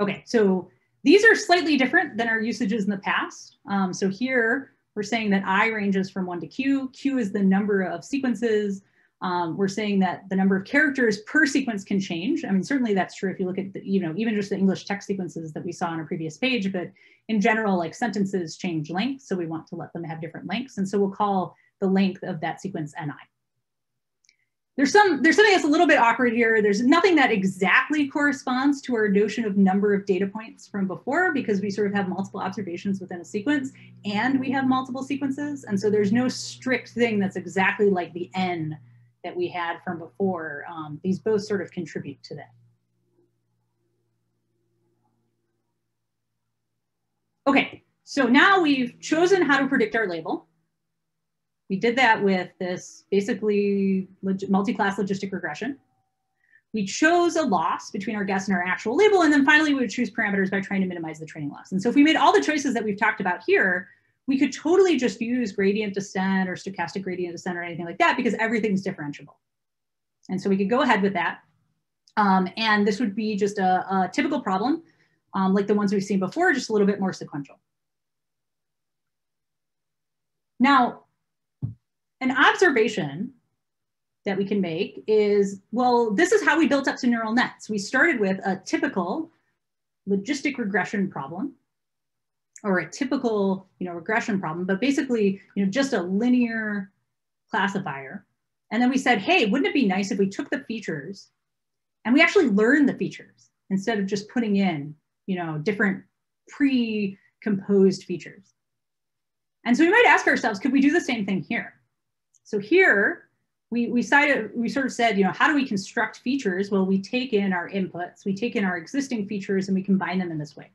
Okay, so these are slightly different than our usages in the past. So here we're saying that I ranges from 1 to Q. Q is the number of sequences. We're saying that the number of characters per sequence can change. I mean, certainly that's true if you look at the, even just the English text sequences that we saw on a previous page, but in general, like sentences change length. So we want to let them have different lengths. And so we'll call the length of that sequence NI. There's something that's a little bit awkward here. There's nothing that exactly corresponds to our notion of number of data points from before, because we sort of have multiple observations within a sequence and we have multiple sequences. And so there's no strict thing that's exactly like the N that we had from before. These both sort of contribute to that. Okay, so now we've chosen how to predict our label. We did that with this basically multi-class logistic regression. We chose a loss between our guess and our actual label, and then finally we would choose parameters by trying to minimize the training loss. And so if we made all the choices that we've talked about here, we could totally just use gradient descent or stochastic gradient descent or anything like that, because everything's differentiable. And so we could go ahead with that. And this would be just a typical problem, like the ones we've seen before, just a little bit more sequential. Now, an observation that we can make is, well, this is how we built up to neural nets. We started with a typical logistic regression problem, or a typical regression problem, but basically just a linear classifier. And then we said, hey, wouldn't it be nice if we took the features and we actually learned the features instead of just putting in different pre-composed features. And so we might ask ourselves, could we do the same thing here? So here, we sort of said, how do we construct features? Well, we take in our inputs, we take in our existing features, and we combine them in this way.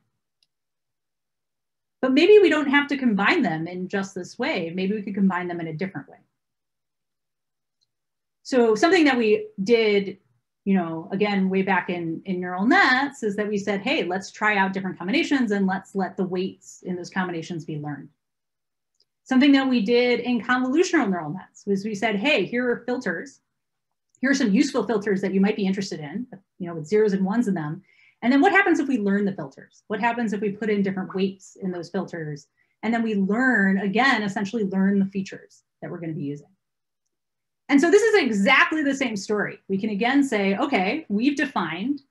But maybe we don't have to combine them in just this way. Maybe we could combine them in a different way. So something that we did, again, way back in neural nets is that we said, hey, let's try out different combinations and let's let the weights in those combinations be learned. Something that we did in convolutional neural nets was we said, hey, here are filters. Here are some useful filters that you might be interested in, with zeros and ones in them. And then what happens if we learn the filters? What happens if we put in different weights in those filters? And then we learn, again, essentially learn the features that we're going to be using. And so this is exactly the same story. We can again say, okay, we've defined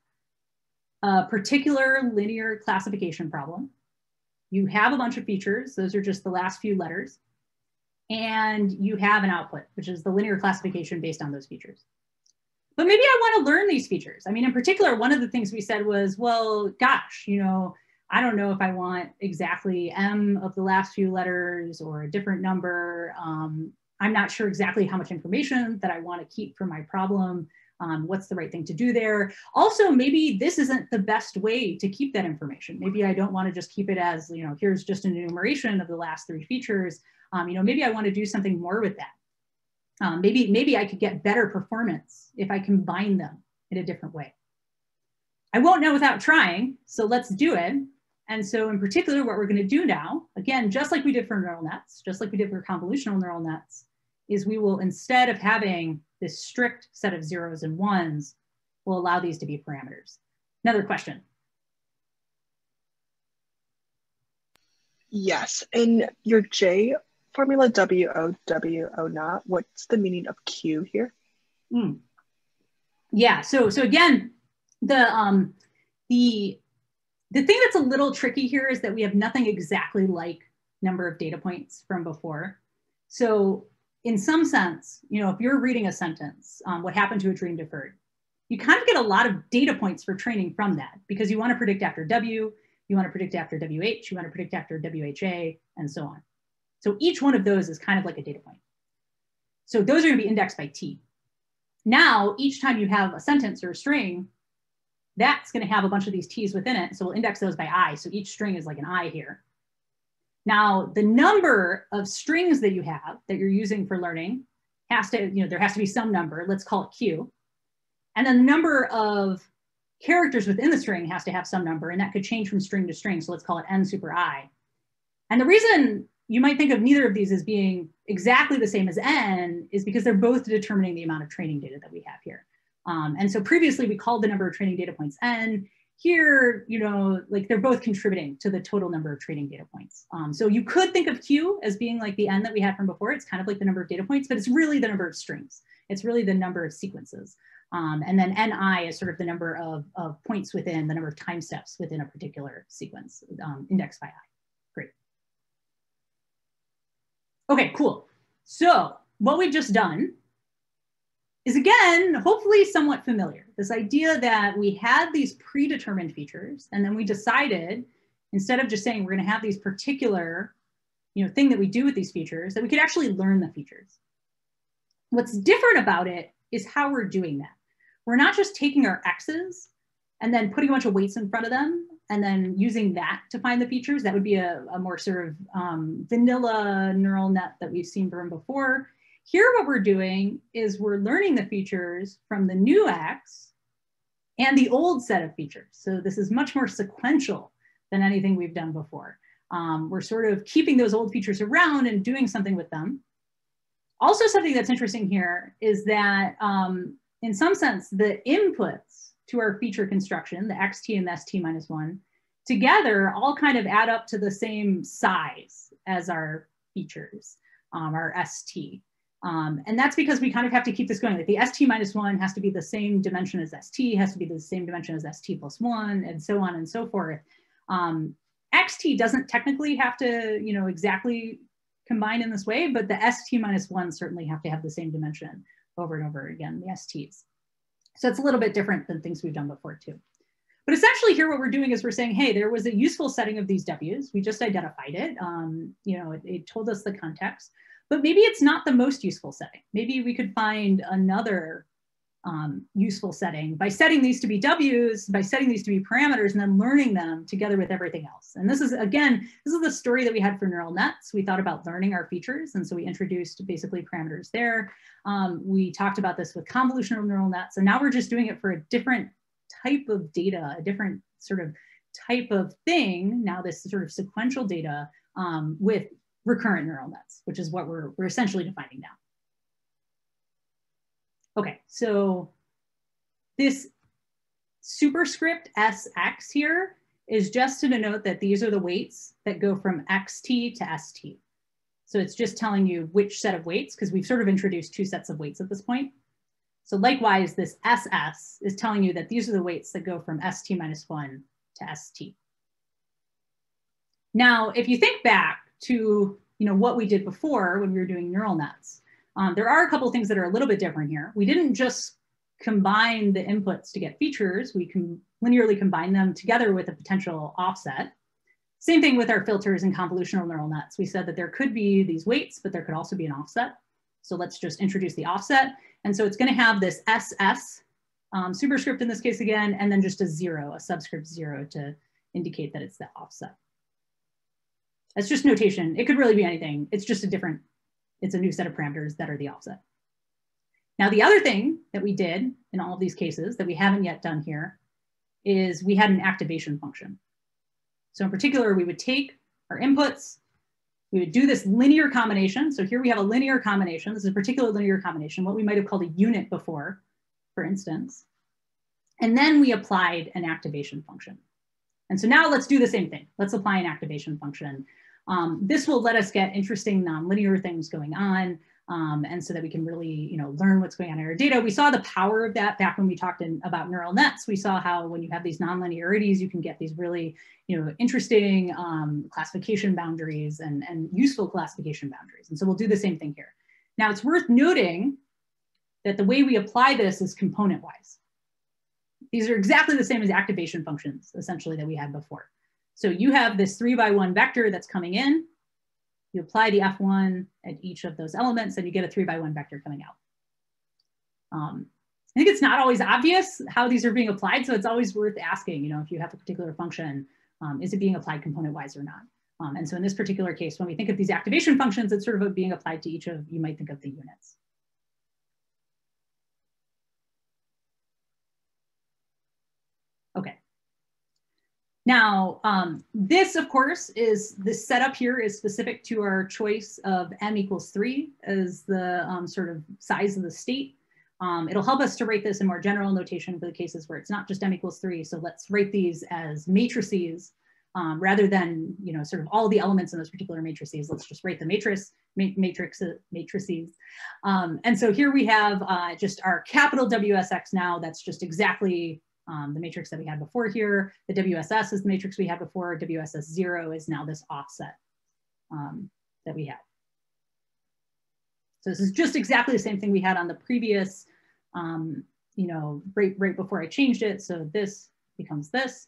a particular linear classification problem. You have a bunch of features. Those are just the last few letters. And you have an output, which is the linear classification based on those features. But maybe I want to learn these features. I mean, in particular, one of the things we said was, well, gosh, I don't know if I want exactly M of the last few letters or a different number. I'm not sure exactly how much information that I want to keep for my problem. What's the right thing to do there? Also, maybe this isn't the best way to keep that information. Maybe I don't want to just keep it as, you know, here's just an enumeration of the last 3 features. You know, maybe I want to do something more with that. Maybe I could get better performance if I combine them in a different way. I won't know without trying, so let's do it. And so in particular, what we're going to do now, again, just like we did for neural nets, just like we did for convolutional neural nets, is we will, instead of having this strict set of 0s and 1s, we'll allow these to be parameters. Another question. Yes, in your J formula W-O naught, what's the meaning of Q here? Yeah, so again, the thing that's a little tricky here is that we have nothing exactly like number of data points from before. So in some sense, you know, if you're reading a sentence, what happened to a dream deferred, you kind of get a lot of data points for training from that, because you want to predict after W, you want to predict after WH, you want to predict after WHA, and so on. So each one of those is kind of like a data point. So those are going to be indexed by T. Now, each time you have a sentence or a string, that's going to have a bunch of these T's within it. So we'll index those by I. So each string is like an I here. Now, the number of strings that you have that you're using for learning has to, you know, there has to be some number. Let's call it Q. And then the number of characters within the string has to have some number, and that could change from string to string. So let's call it N super I. And the reason you might think of neither of these as being exactly the same as N is because they're both determining the amount of training data that we have here. And so previously we called the number of training data points N. Here, you know, like they're both contributing to the total number of training data points. So you could think of Q as being like the N that we had from before. It's kind of like the number of data points, but it's really the number of strings. It's really the number of sequences. And then NI is sort of the number of points within, the number of time steps within a particular sequence, indexed by I. Great. Okay, cool. So what we've just done is, again, hopefully somewhat familiar. This idea that we had these predetermined features, and then we decided, instead of just saying we're going to have these particular, you know, thing that we do with these features, that we could actually learn the features. What's different about it is how we're doing that. We're not just taking our X's and then putting a bunch of weights in front of them and then using that to find the features. That would be a more sort of vanilla neural net that we've seen from before. Here, what we're doing is we're learning the features from the new X and the old set of features. So this is much more sequential than anything we've done before. We're sort of keeping those old features around and doing something with them. Also, something that's interesting here is that in some sense, the inputs to our feature construction, the XT and the ST-1, together all kind of add up to the same size as our features, our ST. And that's because we kind of have to keep this going. Like the ST-1 has to be the same dimension as ST, has to be the same dimension as ST+1, and so on and so forth. XT doesn't technically have to, you know, exactly combine in this way, but the ST-1 certainly have to have the same dimension over and over again, the STs. So it's a little bit different than things we've done before too. But essentially here what we're doing is we're saying, hey, there was a useful setting of these W's. We just identified it. You know, it told us the context, but maybe it's not the most useful setting. Maybe we could find another useful setting by setting these to be W's, by setting these to be parameters, and then learning them together with everything else. And this is, again, this is the story that we had for neural nets. We thought about learning our features, and so we introduced basically parameters there. We talked about this with convolutional neural nets, and now we're just doing it for a different type of data, a different sort of type of thing, now this sort of sequential data with recurrent neural nets, which is what we're essentially defining now. Okay, so this superscript SX here is just to denote that these are the weights that go from XT to ST. So it's just telling you which set of weights, because we've sort of introduced 2 sets of weights at this point. So likewise, this SS is telling you that these are the weights that go from ST-1 to ST. Now, if you think back to, you know, what we did before when we were doing neural nets, there are a couple of things that are a little bit different here. We didn't just combine the inputs to get features. We can linearly combine them together with a potential offset. Same thing with our filters and convolutional neural nets. We said that there could be these weights, but there could also be an offset. So let's just introduce the offset. And so it's going to have this SS superscript in this case again, and then just a 0, a subscript 0 to indicate that it's the offset. That's just notation. It could really be anything. It's just it's a new set of parameters that are the offset. Now, the other thing that we did in all of these cases that we haven't yet done here is we had an activation function. So in particular, we would take our inputs, we would do this linear combination. So here we have a linear combination. This is a particular linear combination, what we might have called a unit before, for instance. And then we applied an activation function. And so now let's do the same thing. Let's apply an activation function. This will let us get interesting nonlinear things going on. And so that we can really, learn what's going on in our data. We saw the power of that back when we talked about neural nets. We saw how when you have these nonlinearities, you can get these really, interesting classification boundaries and useful classification boundaries. And so we'll do the same thing here. Now, it's worth noting that the way we apply this is component-wise. These are exactly the same as activation functions, essentially, that we had before. So you have this 3x1 vector that's coming in. You apply the F1 at each of those elements, and you get a 3x1 vector coming out. I think it's not always obvious how these are being applied, so it's always worth asking, if you have a particular function, is it being applied component-wise or not? And so in this particular case, when we think of these activation functions, it's sort of being applied to each of, you might think of the units. Okay. Now, this, of course, this setup here is specific to our choice of m equals 3 as the sort of size of the state. It'll help us to write this in more general notation for the cases where it's not just m equals 3. So let's write these as matrices rather than, sort of all the elements in those particular matrices. Let's just write the matrices. And so here we have just our capital WSX now. That's just exactly the matrix that we had before here. The WSS is the matrix we had before. WSS0 is now this offset that we had. So this is just exactly the same thing we had on the previous, right before I changed it. So this becomes this.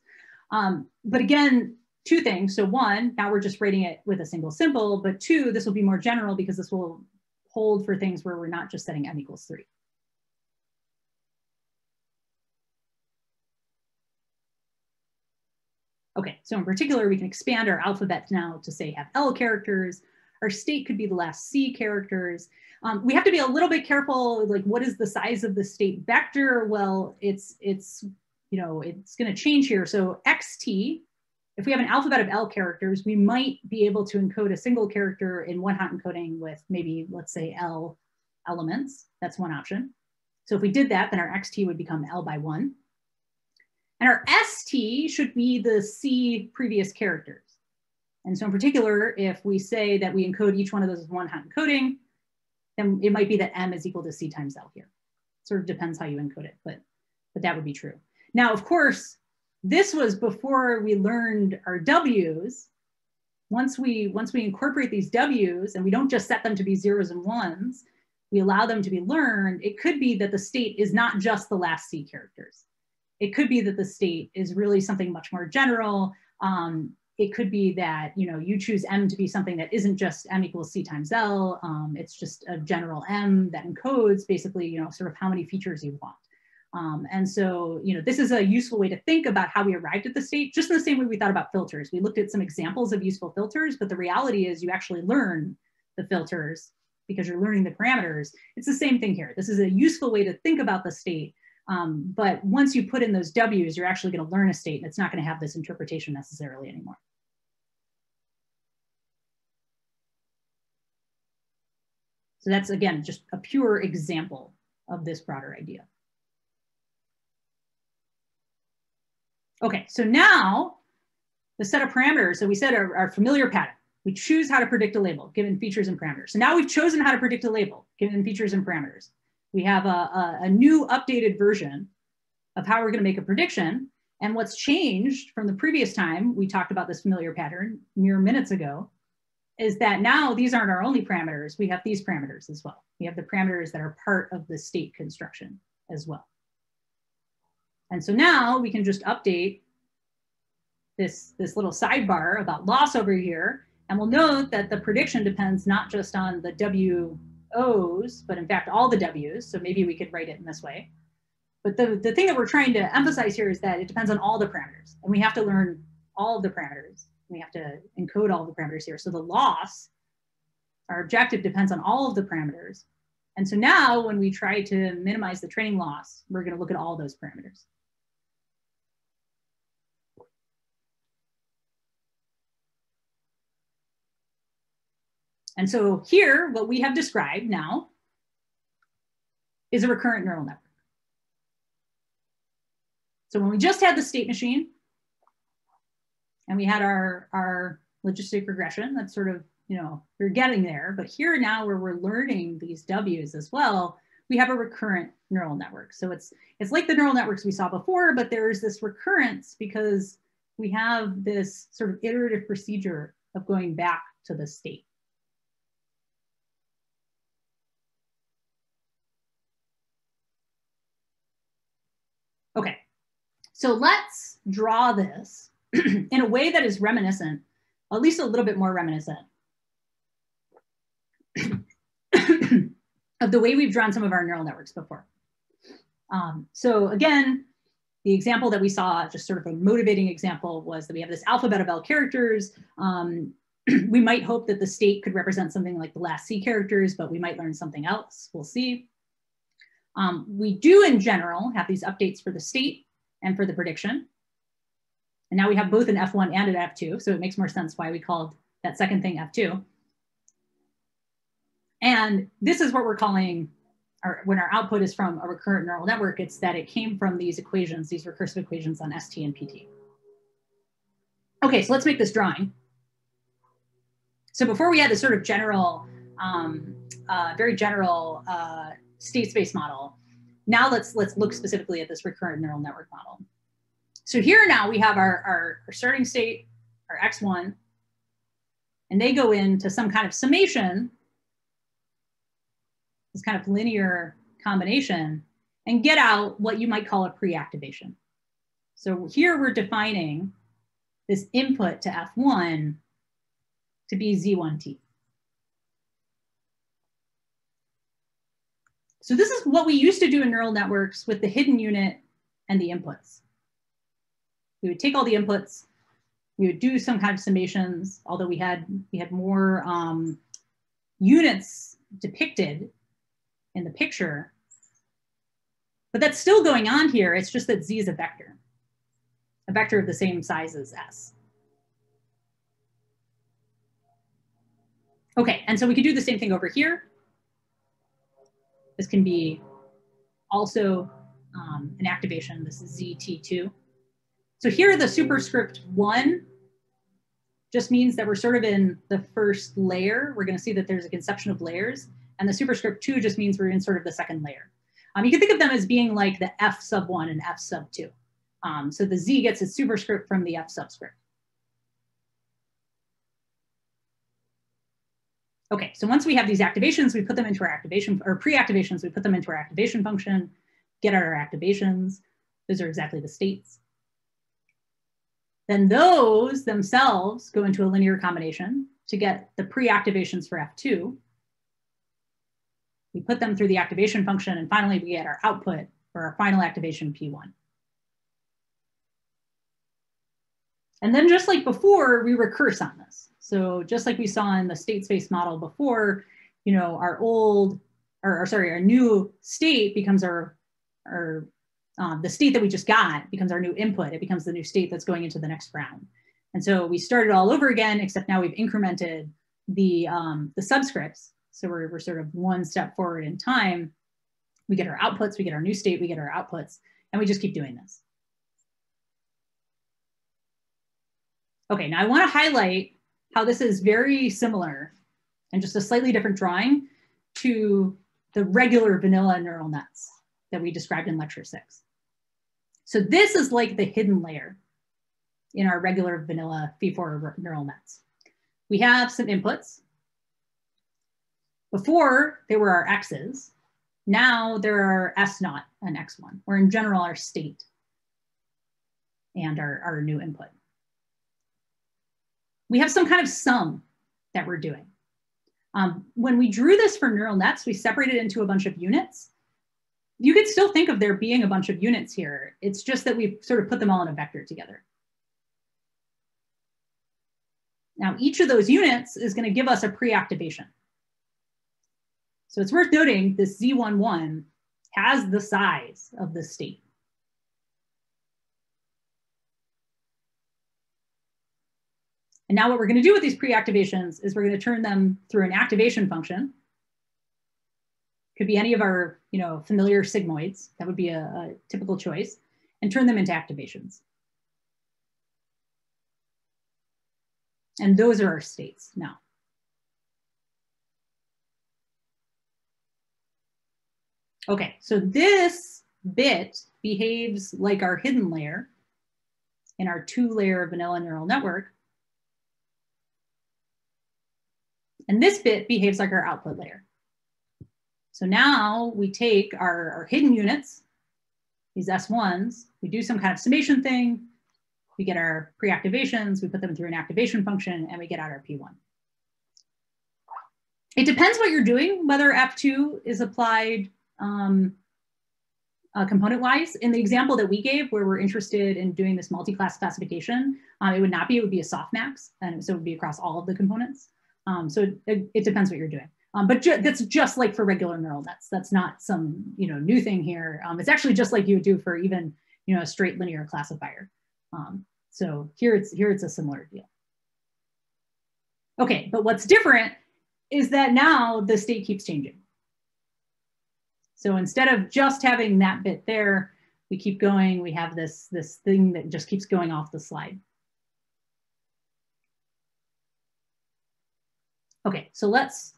But again, two things. So one, now we're just writing it with a single symbol, but two, this will be more general because this will hold for things where we're not just setting m equals 3. Okay, so in particular, we can expand our alphabet now to say have L characters. Our state could be the last C characters. We have to be a little bit careful, like what is the size of the state vector? Well, it's going to change here. So xt, if we have an alphabet of L characters, we might be able to encode a single character in one-hot encoding with maybe, let's say, L elements. That's one option. So if we did that, then our xt would become L by 1. And our st should be the C previous characters. And so in particular, if we say that we encode each one of those as one-hot encoding, then it might be that m is equal to C times L here. Sort of depends how you encode it, but that would be true. Now, of course, this was before we learned our W's. Once we incorporate these W's and we don't just set them to be 0s and 1s, we allow them to be learned, it could be that the state is not just the last C characters. It could be that the state is really something much more general. It could be that you choose m to be something that isn't just m equals C times L. It's just a general m that encodes basically sort of how many features you want. And so this is a useful way to think about how we arrived at the state, just in the same way we thought about filters. We looked at some examples of useful filters, but the reality is you actually learn the filters because you're learning the parameters. It's the same thing here. This is a useful way to think about the state. But once you put in those W's, you're actually going to learn a state, and it's not going to have this interpretation necessarily anymore. So that's, again, just a pure example of this broader idea. Okay, so now the set of parameters that we said are our familiar pattern. We choose how to predict a label given features and parameters. So now we've chosen how to predict a label given features and parameters. We have a new updated version of how we're going to make a prediction. And what's changed from the previous time we talked about this familiar pattern mere minutes ago is that now these aren't our only parameters. We have these parameters as well. We have the parameters that are part of the state construction as well. And so now we can just update this little sidebar about loss over here. And we'll note that the prediction depends not just on the W O's, but in fact, all the W's. So maybe we could write it in this way. But the thing that we're trying to emphasize here is that it depends on all the parameters, and we have to learn all of the parameters. We have to encode all of the parameters here. So the loss, our objective, depends on all of the parameters. And so now when we try to minimize the training loss, we're going to look at all those parameters. And so here, what we have described now is a recurrent neural network. So when we just had the state machine and we had our logistic regression, that's sort of, you know, we're getting there. But here now where we're learning these W's as well, we have a recurrent neural network. So it's like the neural networks we saw before, but there's this recurrence because we have this sort of iterative procedure of going back to the state. Okay, so let's draw this in a way that is reminiscent, at least a little bit more reminiscent of the way we've drawn some of our neural networks before. So again, the example that we saw, just sort of a motivating example, was that we have this alphabet of L characters. We might hope that the state could represent something like the last C characters, but we might learn something else. We'll see. We do, in general, have these updates for the state and for the prediction. And now we have both an F1 and an F2, so it makes more sense why we called that second thing F2. And this is what we're calling, when our output is from a recurrent neural network, it's that it came from these equations, these recursive equations on ST and PT. Okay, so let's make this drawing. So before we had this sort of general, very general state space model, now let's look specifically at this recurrent neural network model. So here now we have our starting state, our X1, and they go into some kind of summation, this kind of linear combination, and get out what you might call a pre-activation. So here we're defining this input to F1 to be Z1T. So this is what we used to do in neural networks with the hidden unit and the inputs. We would take all the inputs, we would do some kind of summations, although we had more units depicted in the picture. But that's still going on here. It's just that Z is a vector of the same size as S. Okay, and so we could do the same thing over here. This can be also an activation. This is ZT2. So here the superscript 1 just means that we're sort of in the first layer. We're going to see that there's a conception of layers. And the superscript 2 just means we're in sort of the second layer. You can think of them as being like the F sub 1 and F sub 2. So the Z gets its superscript from the F subscript. Okay, so once we have these activations, we put them into our activation, or pre-activations, we put them into our activation function, get our activations. Those are exactly the states. Then those themselves go into a linear combination to get the pre-activations for F2. We put them through the activation function, and finally we get our output for our final activation P1. And then just like before, we recurse on this. So just like we saw in the state space model before, you know, our new state becomes the state that we just got becomes our new input. It becomes the new state that's going into the next round. And so we started all over again, except now we've incremented the subscripts. So we're sort of one step forward in time. We get our outputs, we get our new state, we get our outputs, and we just keep doing this. Okay, now I want to highlight how this is very similar and just a slightly different drawing to the regular vanilla neural nets that we described in lecture 6. So this is like the hidden layer in our regular vanilla V4 neural nets. We have some inputs. Before, there were our X's. Now there are S0 and X1, or in general, our state and our new input. We have some kind of sum that we're doing. When we drew this for neural nets, we separated it into a bunch of units. You could still think of there being a bunch of units here. It's just that we sort of put them all in a vector together. Now, each of those units is going to give us a pre-activation. So it's worth noting this Z11 has the size of the state. And now what we're going to do with these pre-activations is we're going to turn them through an activation function. Could be any of our, familiar sigmoids. That would be a typical choice, and turn them into activations. And those are our states now. Okay, so this bit behaves like our hidden layer in our 2-layer vanilla neural network. And this bit behaves like our output layer. So now we take our hidden units, these S1s, we do some kind of summation thing, we get our pre-activations, we put them through an activation function, and we get out our P1. It depends what you're doing, whether F2 is applied component-wise. In the example that we gave, where we're interested in doing this multi-class classification, it would not be, it would be a softmax, and so it would be across all of the components. So it depends what you're doing. But that's just like for regular neural nets. That's not some new thing here. It's actually just like you would do for even a straight linear classifier. So here it's a similar deal. Okay, but what's different is that now the state keeps changing. So instead of just having that bit there, we keep going. We have this thing that just keeps going off the slide. Okay, so let's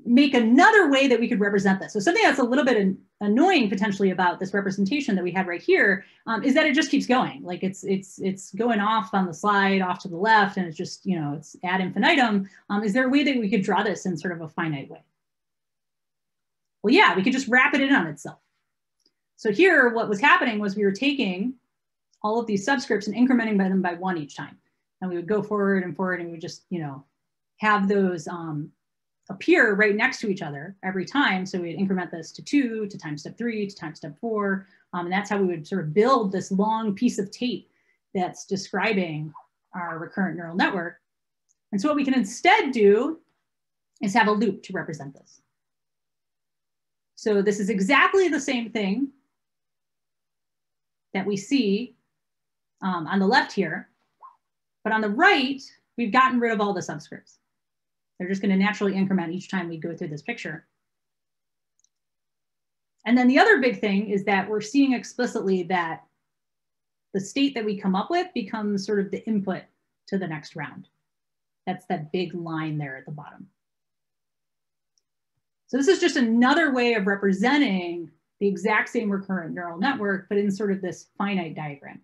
make another way that we could represent this. So something that's a little bit annoying potentially about this representation that we had right here is that it just keeps going. Like it's going off on the slide, off to the left, and it's just, it's ad infinitum. Is there a way that we could draw this in sort of a finite way? Well, yeah, we could just wrap it in on itself. So here, what was happening was we were taking all of these subscripts and incrementing them by 1 each time. And we would go forward, and we would just, have those appear right next to each other every time. So we'd increment this to 2, to time step 3, to time step 4. And that's how we would sort of build this long piece of tape that's describing our recurrent neural network. And so what we can instead do is have a loop to represent this. So this is exactly the same thing that we see on the left here, but on the right, we've gotten rid of all the subscripts. They're just going to naturally increment each time we go through this picture. And then the other big thing is that we're seeing explicitly that the state that we come up with becomes sort of the input to the next round. That's that big line there at the bottom. So this is just another way of representing the exact same recurrent neural network, but in sort of this finite diagram.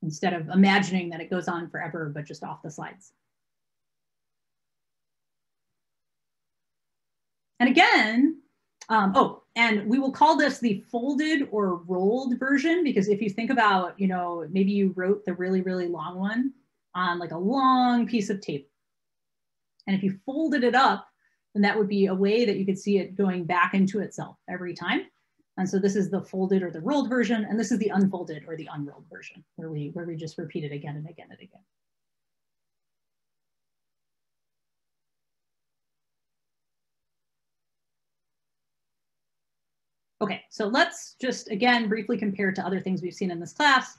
Instead of imagining that it goes on forever, but just off the slides. And again, and we will call this the folded or rolled version, because if you think about, maybe you wrote the really, really long one on like a long piece of tape. And if you folded it up, then that would be a way that you could see it going back into itself every time. And so this is the folded or the rolled version, and this is the unfolded or the unrolled version, where we just repeat it again and again and again. Okay, so let's just, again, briefly compare to other things we've seen in this class.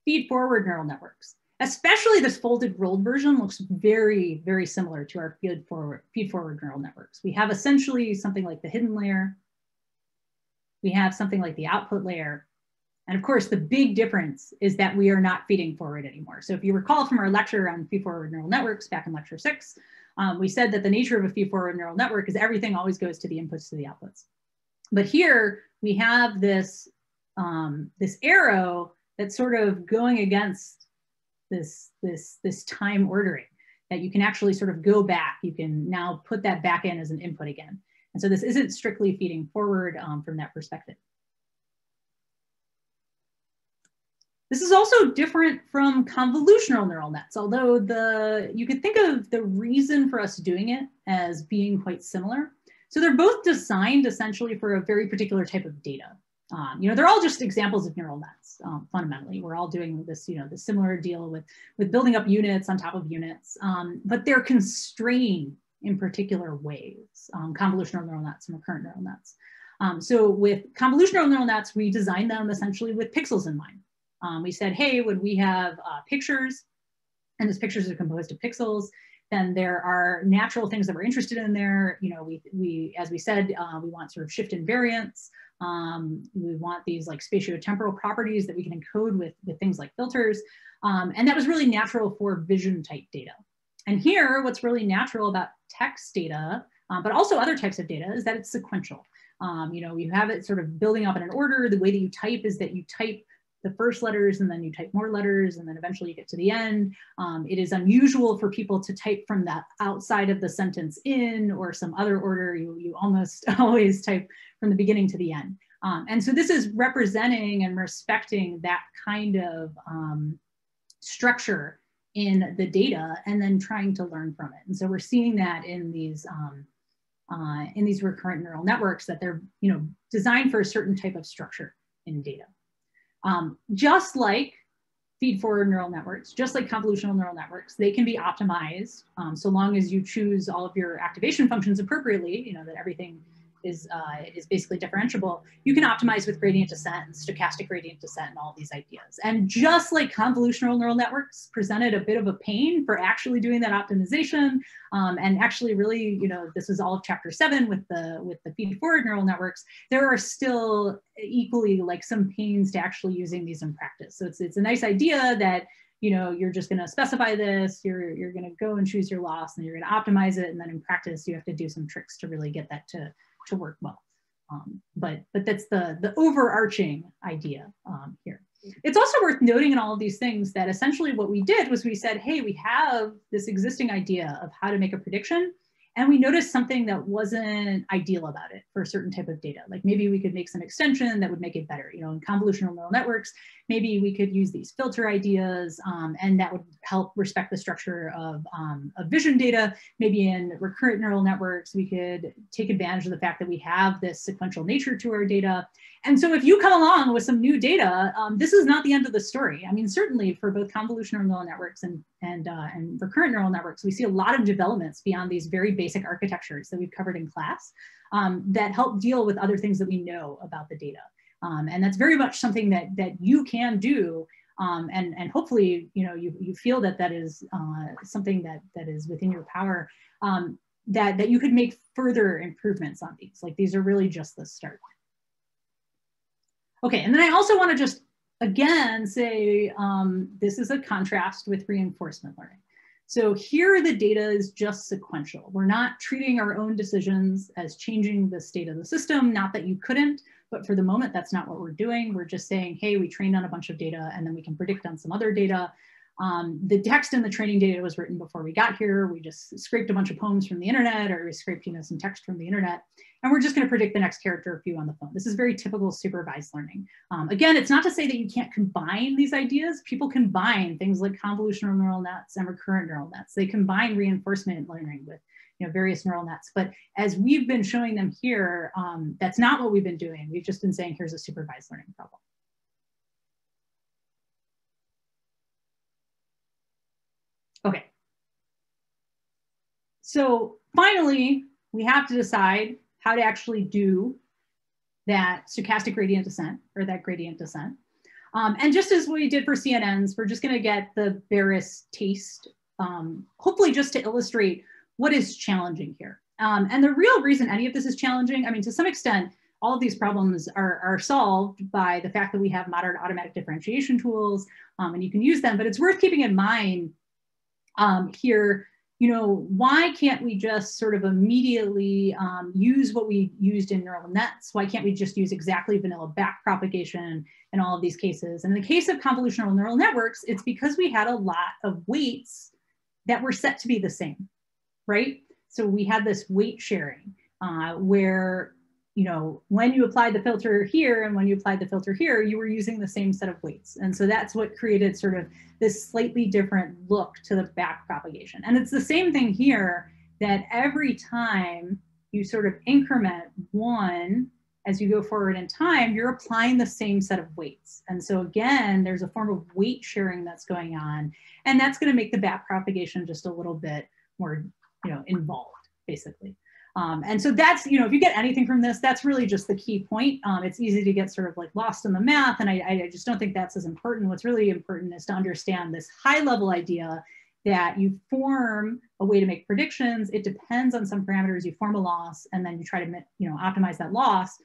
Feed-forward neural networks. Especially this folded rolled version looks very, very similar to our feed-forward neural networks. We have essentially something like the hidden layer. We have something like the output layer. And of course, the big difference is that we are not feeding forward anymore. So if you recall from our lecture on feed-forward neural networks back in lecture 6, we said that the nature of a feed-forward neural network is everything always goes to the inputs to the outputs. But here we have this, this arrow that's sort of going against this time ordering, that you can actually sort of go back. You can now put that back in as an input again. And so this isn't strictly feeding forward from that perspective. This is also different from convolutional neural nets, although you could think of the reason for us doing it as being quite similar. So they're both designed essentially for a very particular type of data. They're all just examples of neural nets, fundamentally. We're all doing this, the similar deal with building up units on top of units, but they're constrained in particular ways, convolutional neural nets and recurrent neural nets. So with convolutional neural nets, we designed them essentially with pixels in mind. We said, hey, when we have pictures, and those pictures are composed of pixels, then there are natural things that we're interested in there. As we said, we want sort of shift invariance. We want these like spatiotemporal properties that we can encode with things like filters. And that was really natural for vision type data. And here, what's really natural about text data, but also other types of data, is that it's sequential. You have it sort of building up in an order. The way that you type is that you type the first letters and then you type more letters and then eventually you get to the end. It is unusual for people to type from the outside of the sentence in or some other order. You almost always type from the beginning to the end. And so this is representing and respecting that kind of structure in the data and then trying to learn from it. And so we're seeing that in these recurrent neural networks, that they're designed for a certain type of structure in data. Just like feed-forward neural networks, just like convolutional neural networks, they can be optimized so long as you choose all of your activation functions appropriately, that everything is basically differentiable. You can optimize with gradient descent and stochastic gradient descent and all these ideas. And just like convolutional neural networks presented a bit of a pain for actually doing that optimization, and actually really, this is all of chapter 7 with the feed-forward neural networks, there are still equally like some pains to actually using these in practice. So it's a nice idea that you're just going to specify this, you're going to go and choose your loss, and you're going to optimize it, and then in practice you have to do some tricks to really get that to work well. But that's the overarching idea here. It's also worth noting in all of these things that essentially what we did was we said, hey, we have this existing idea of how to make a prediction, and we noticed something that wasn't ideal about it for a certain type of data. Like maybe we could make some extension that would make it better. In convolutional neural networks, maybe we could use these filter ideas, and that would help respect the structure of vision data. Maybe in recurrent neural networks, we could take advantage of the fact that we have this sequential nature to our data. And so if you come along with some new data, this is not the end of the story. I mean, certainly for both convolutional neural networks and recurrent neural networks, we see a lot of developments beyond these very basic architectures that we've covered in class that help deal with other things that we know about the data. And that's very much something that you can do. And hopefully, you feel that is something that is within your power, that you could make further improvements on these. Like these are really just the start. Okay, and then I also want to just again say this is a contrast with reinforcement learning. So here the data is just sequential. We're not treating our own decisions as changing the state of the system, not that you couldn't, but for the moment, that's not what we're doing. We're just saying, hey, we trained on a bunch of data and then we can predict on some other data. The text in the training data was written before we got here. We just scraped a bunch of poems from the internet, or we scraped some text from the internet, and we're just going to predict the next character of you on the phone. This is very typical supervised learning. Again, it's not to say that you can't combine these ideas. People combine things like convolutional neural nets and recurrent neural nets. They combine reinforcement learning with various neural nets. But as we've been showing them here, that's not what we've been doing. We've just been saying, here's a supervised learning problem. Okay. So finally, we have to decide how to actually do that stochastic gradient descent, or that gradient descent. And just as we did for CNNs, we're just going to get the barest taste, hopefully just to illustrate what is challenging here. And the real reason any of this is challenging, I mean, to some extent, all of these problems are solved by the fact that we have modern automatic differentiation tools, and you can use them, but it's worth keeping in mind here, why can't we just sort of immediately use what we used in neural nets? Why can't we just use exactly vanilla backpropagation in all of these cases? And in the case of convolutional neural networks, it's because we had a lot of weights that were set to be the same, right? So we had this weight sharing where you know, when you applied the filter here and when you applied the filter here, you were using the same set of weights. And so that's what created sort of this slightly different look to the back propagation. And it's the same thing here, that every time you sort of increment one as you go forward in time, you're applying the same set of weights. And so again, there's a form of weight sharing that's going on, and that's going to make the back propagation just a little bit more, you know, involved, basically. And so that's, you know, if you get anything from this, that's really just the key point. It's easy to get sort of like lost in the math, and I just don't think that's as important. What's really important is to understand this high level idea that you form a way to make predictions. It depends on some parameters. You form a loss, and then you try to, you know, optimize that loss.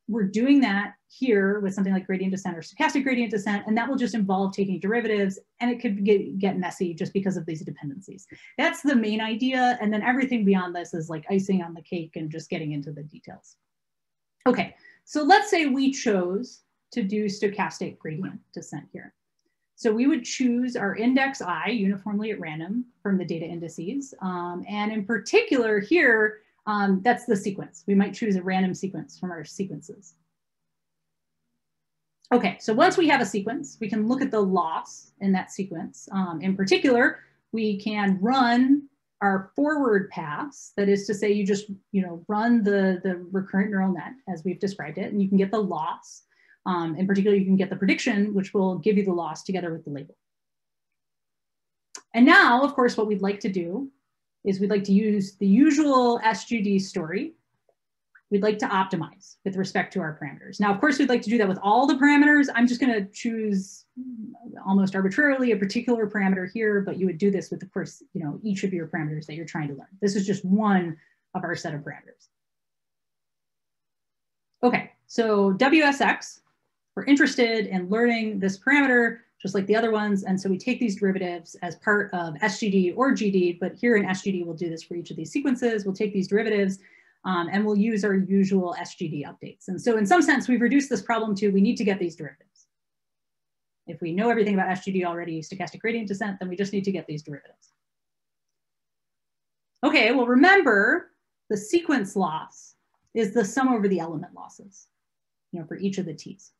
We're doing that here with something like gradient descent or stochastic gradient descent, and that will just involve taking derivatives, and it could get messy just because of these dependencies. That's the main idea, and then everything beyond this is like icing on the cake and just getting into the details. Okay, so let's say we chose to do stochastic gradient descent here. So we would choose our index I uniformly at random from the data indices, and in particular here, that's the sequence. We might choose a random sequence from our sequences. Okay, so once we have a sequence, we can look at the loss in that sequence. In particular, we can run our forward paths. That is to say, you just, you know, run the recurrent neural net as we've described it, and you can get the loss. In particular, you can get the prediction, which will give you the loss together with the label. And now, of course, what we'd like to do is we'd like to use the usual SGD story. We'd like to optimize with respect to our parameters. Now, of course, we'd like to do that with all the parameters. I'm just going to choose almost arbitrarily a particular parameter here, but you would do this with, of course, you know, each of your parameters that you're trying to learn. This is just one of our set of parameters. Okay, so WSX, we're interested in learning this parameter just like the other ones. And so we take these derivatives as part of SGD or GD, but here in SGD, we'll do this for each of these sequences. We'll take these derivatives and we'll use our usual SGD updates. And so in some sense, we've reduced this problem to we need to get these derivatives. If we know everything about SGD already, stochastic gradient descent, then we just need to get these derivatives. Okay, well, remember the sequence loss is the sum over the element losses, you know, for each of the T's.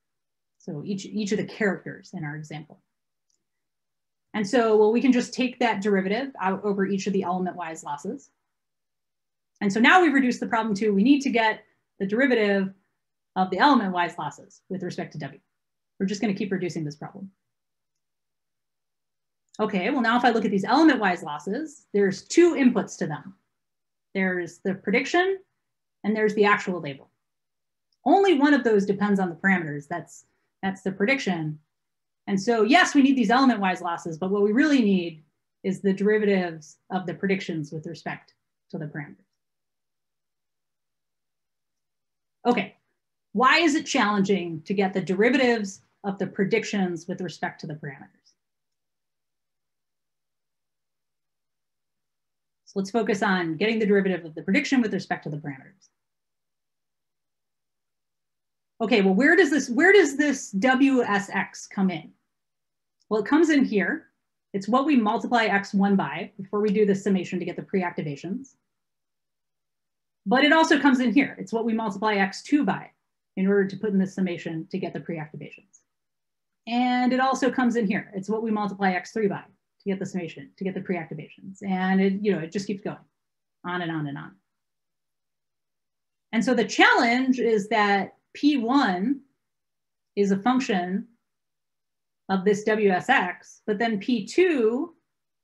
So each of the characters in our example. And so, well, we can just take that derivative out over each of the element-wise losses. And so now we've reduced the problem to we need to get the derivative of the element-wise losses with respect to W. We're just going to keep reducing this problem. Okay, well, now if I look at these element-wise losses, there's two inputs to them. There's the prediction and there's the actual label. Only one of those depends on the parameters. That's the prediction. And so, yes, we need these element-wise losses, but what we really need is the derivatives of the predictions with respect to the parameters. Okay, why is it challenging to get the derivatives of the predictions with respect to the parameters? So let's focus on getting the derivative of the prediction with respect to the parameters. Okay, well, where does this WSX come in? Well, it comes in here. It's what we multiply X1 by before we do the summation to get the pre-activations. But it also comes in here. It's what we multiply X2 by in order to put in the summation to get the pre-activations. And it also comes in here. It's what we multiply X3 by to get the summation, to get the pre-activations. And it, you know, it just keeps going on and on and on. And so the challenge is that P1 is a function of this WSX, but then P2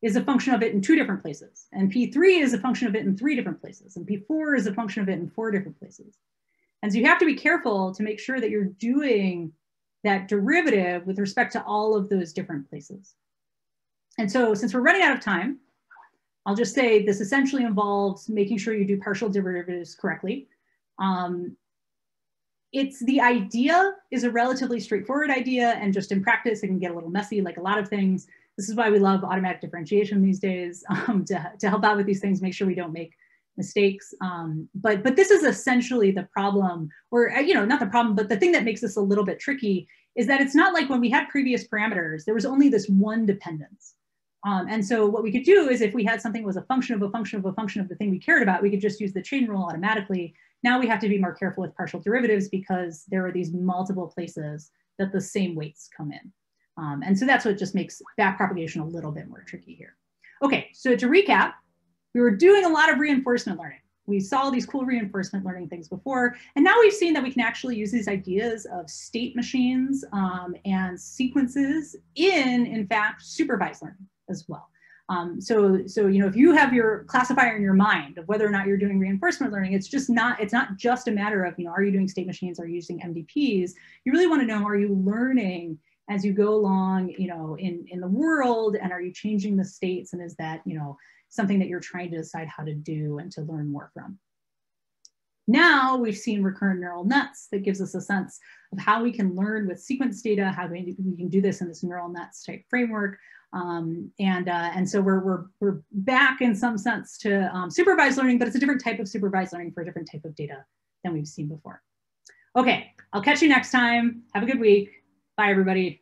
is a function of it in two different places. And P3 is a function of it in three different places. And P4 is a function of it in four different places. And so you have to be careful to make sure that you're doing that derivative with respect to all of those different places. And so since we're running out of time, I'll just say this essentially involves making sure you do partial derivatives correctly. The idea is a relatively straightforward idea, and just in practice, it can get a little messy, like a lot of things. This is why we love automatic differentiation these days, to help out with these things, make sure we don't make mistakes. But this is essentially the problem, or you know, not the problem, but the thing that makes this a little bit tricky is that it's not like when we had previous parameters, there was only this one dependence. And so what we could do is if we had something was a function of a function of a function of the thing we cared about, we could just use the chain rule automatically Now we have to be more careful with partial derivatives because there are these multiple places that the same weights come in. And so that's what just makes backpropagation a little bit more tricky here. Okay, so to recap, we were doing a lot of reinforcement learning. We saw these cool reinforcement learning things before, and now we've seen that we can actually use these ideas of state machines and sequences in fact, supervised learning as well. So if you have your classifier in your mind of whether or not you're doing reinforcement learning, it's not just a matter of, are you doing state machines, are you using MDPs? You really want to know, are you learning as you go along, in the world, and are you changing the states, and is that, something that you're trying to decide how to do and to learn more from. Now we've seen recurrent neural nets that gives us a sense of how we can learn with sequence data, how we can do this in this neural nets type framework. And so we're back in some sense to supervised learning, but it's a different type of supervised learning for a different type of data than we've seen before. Okay, I'll catch you next time. Have a good week. Bye, everybody.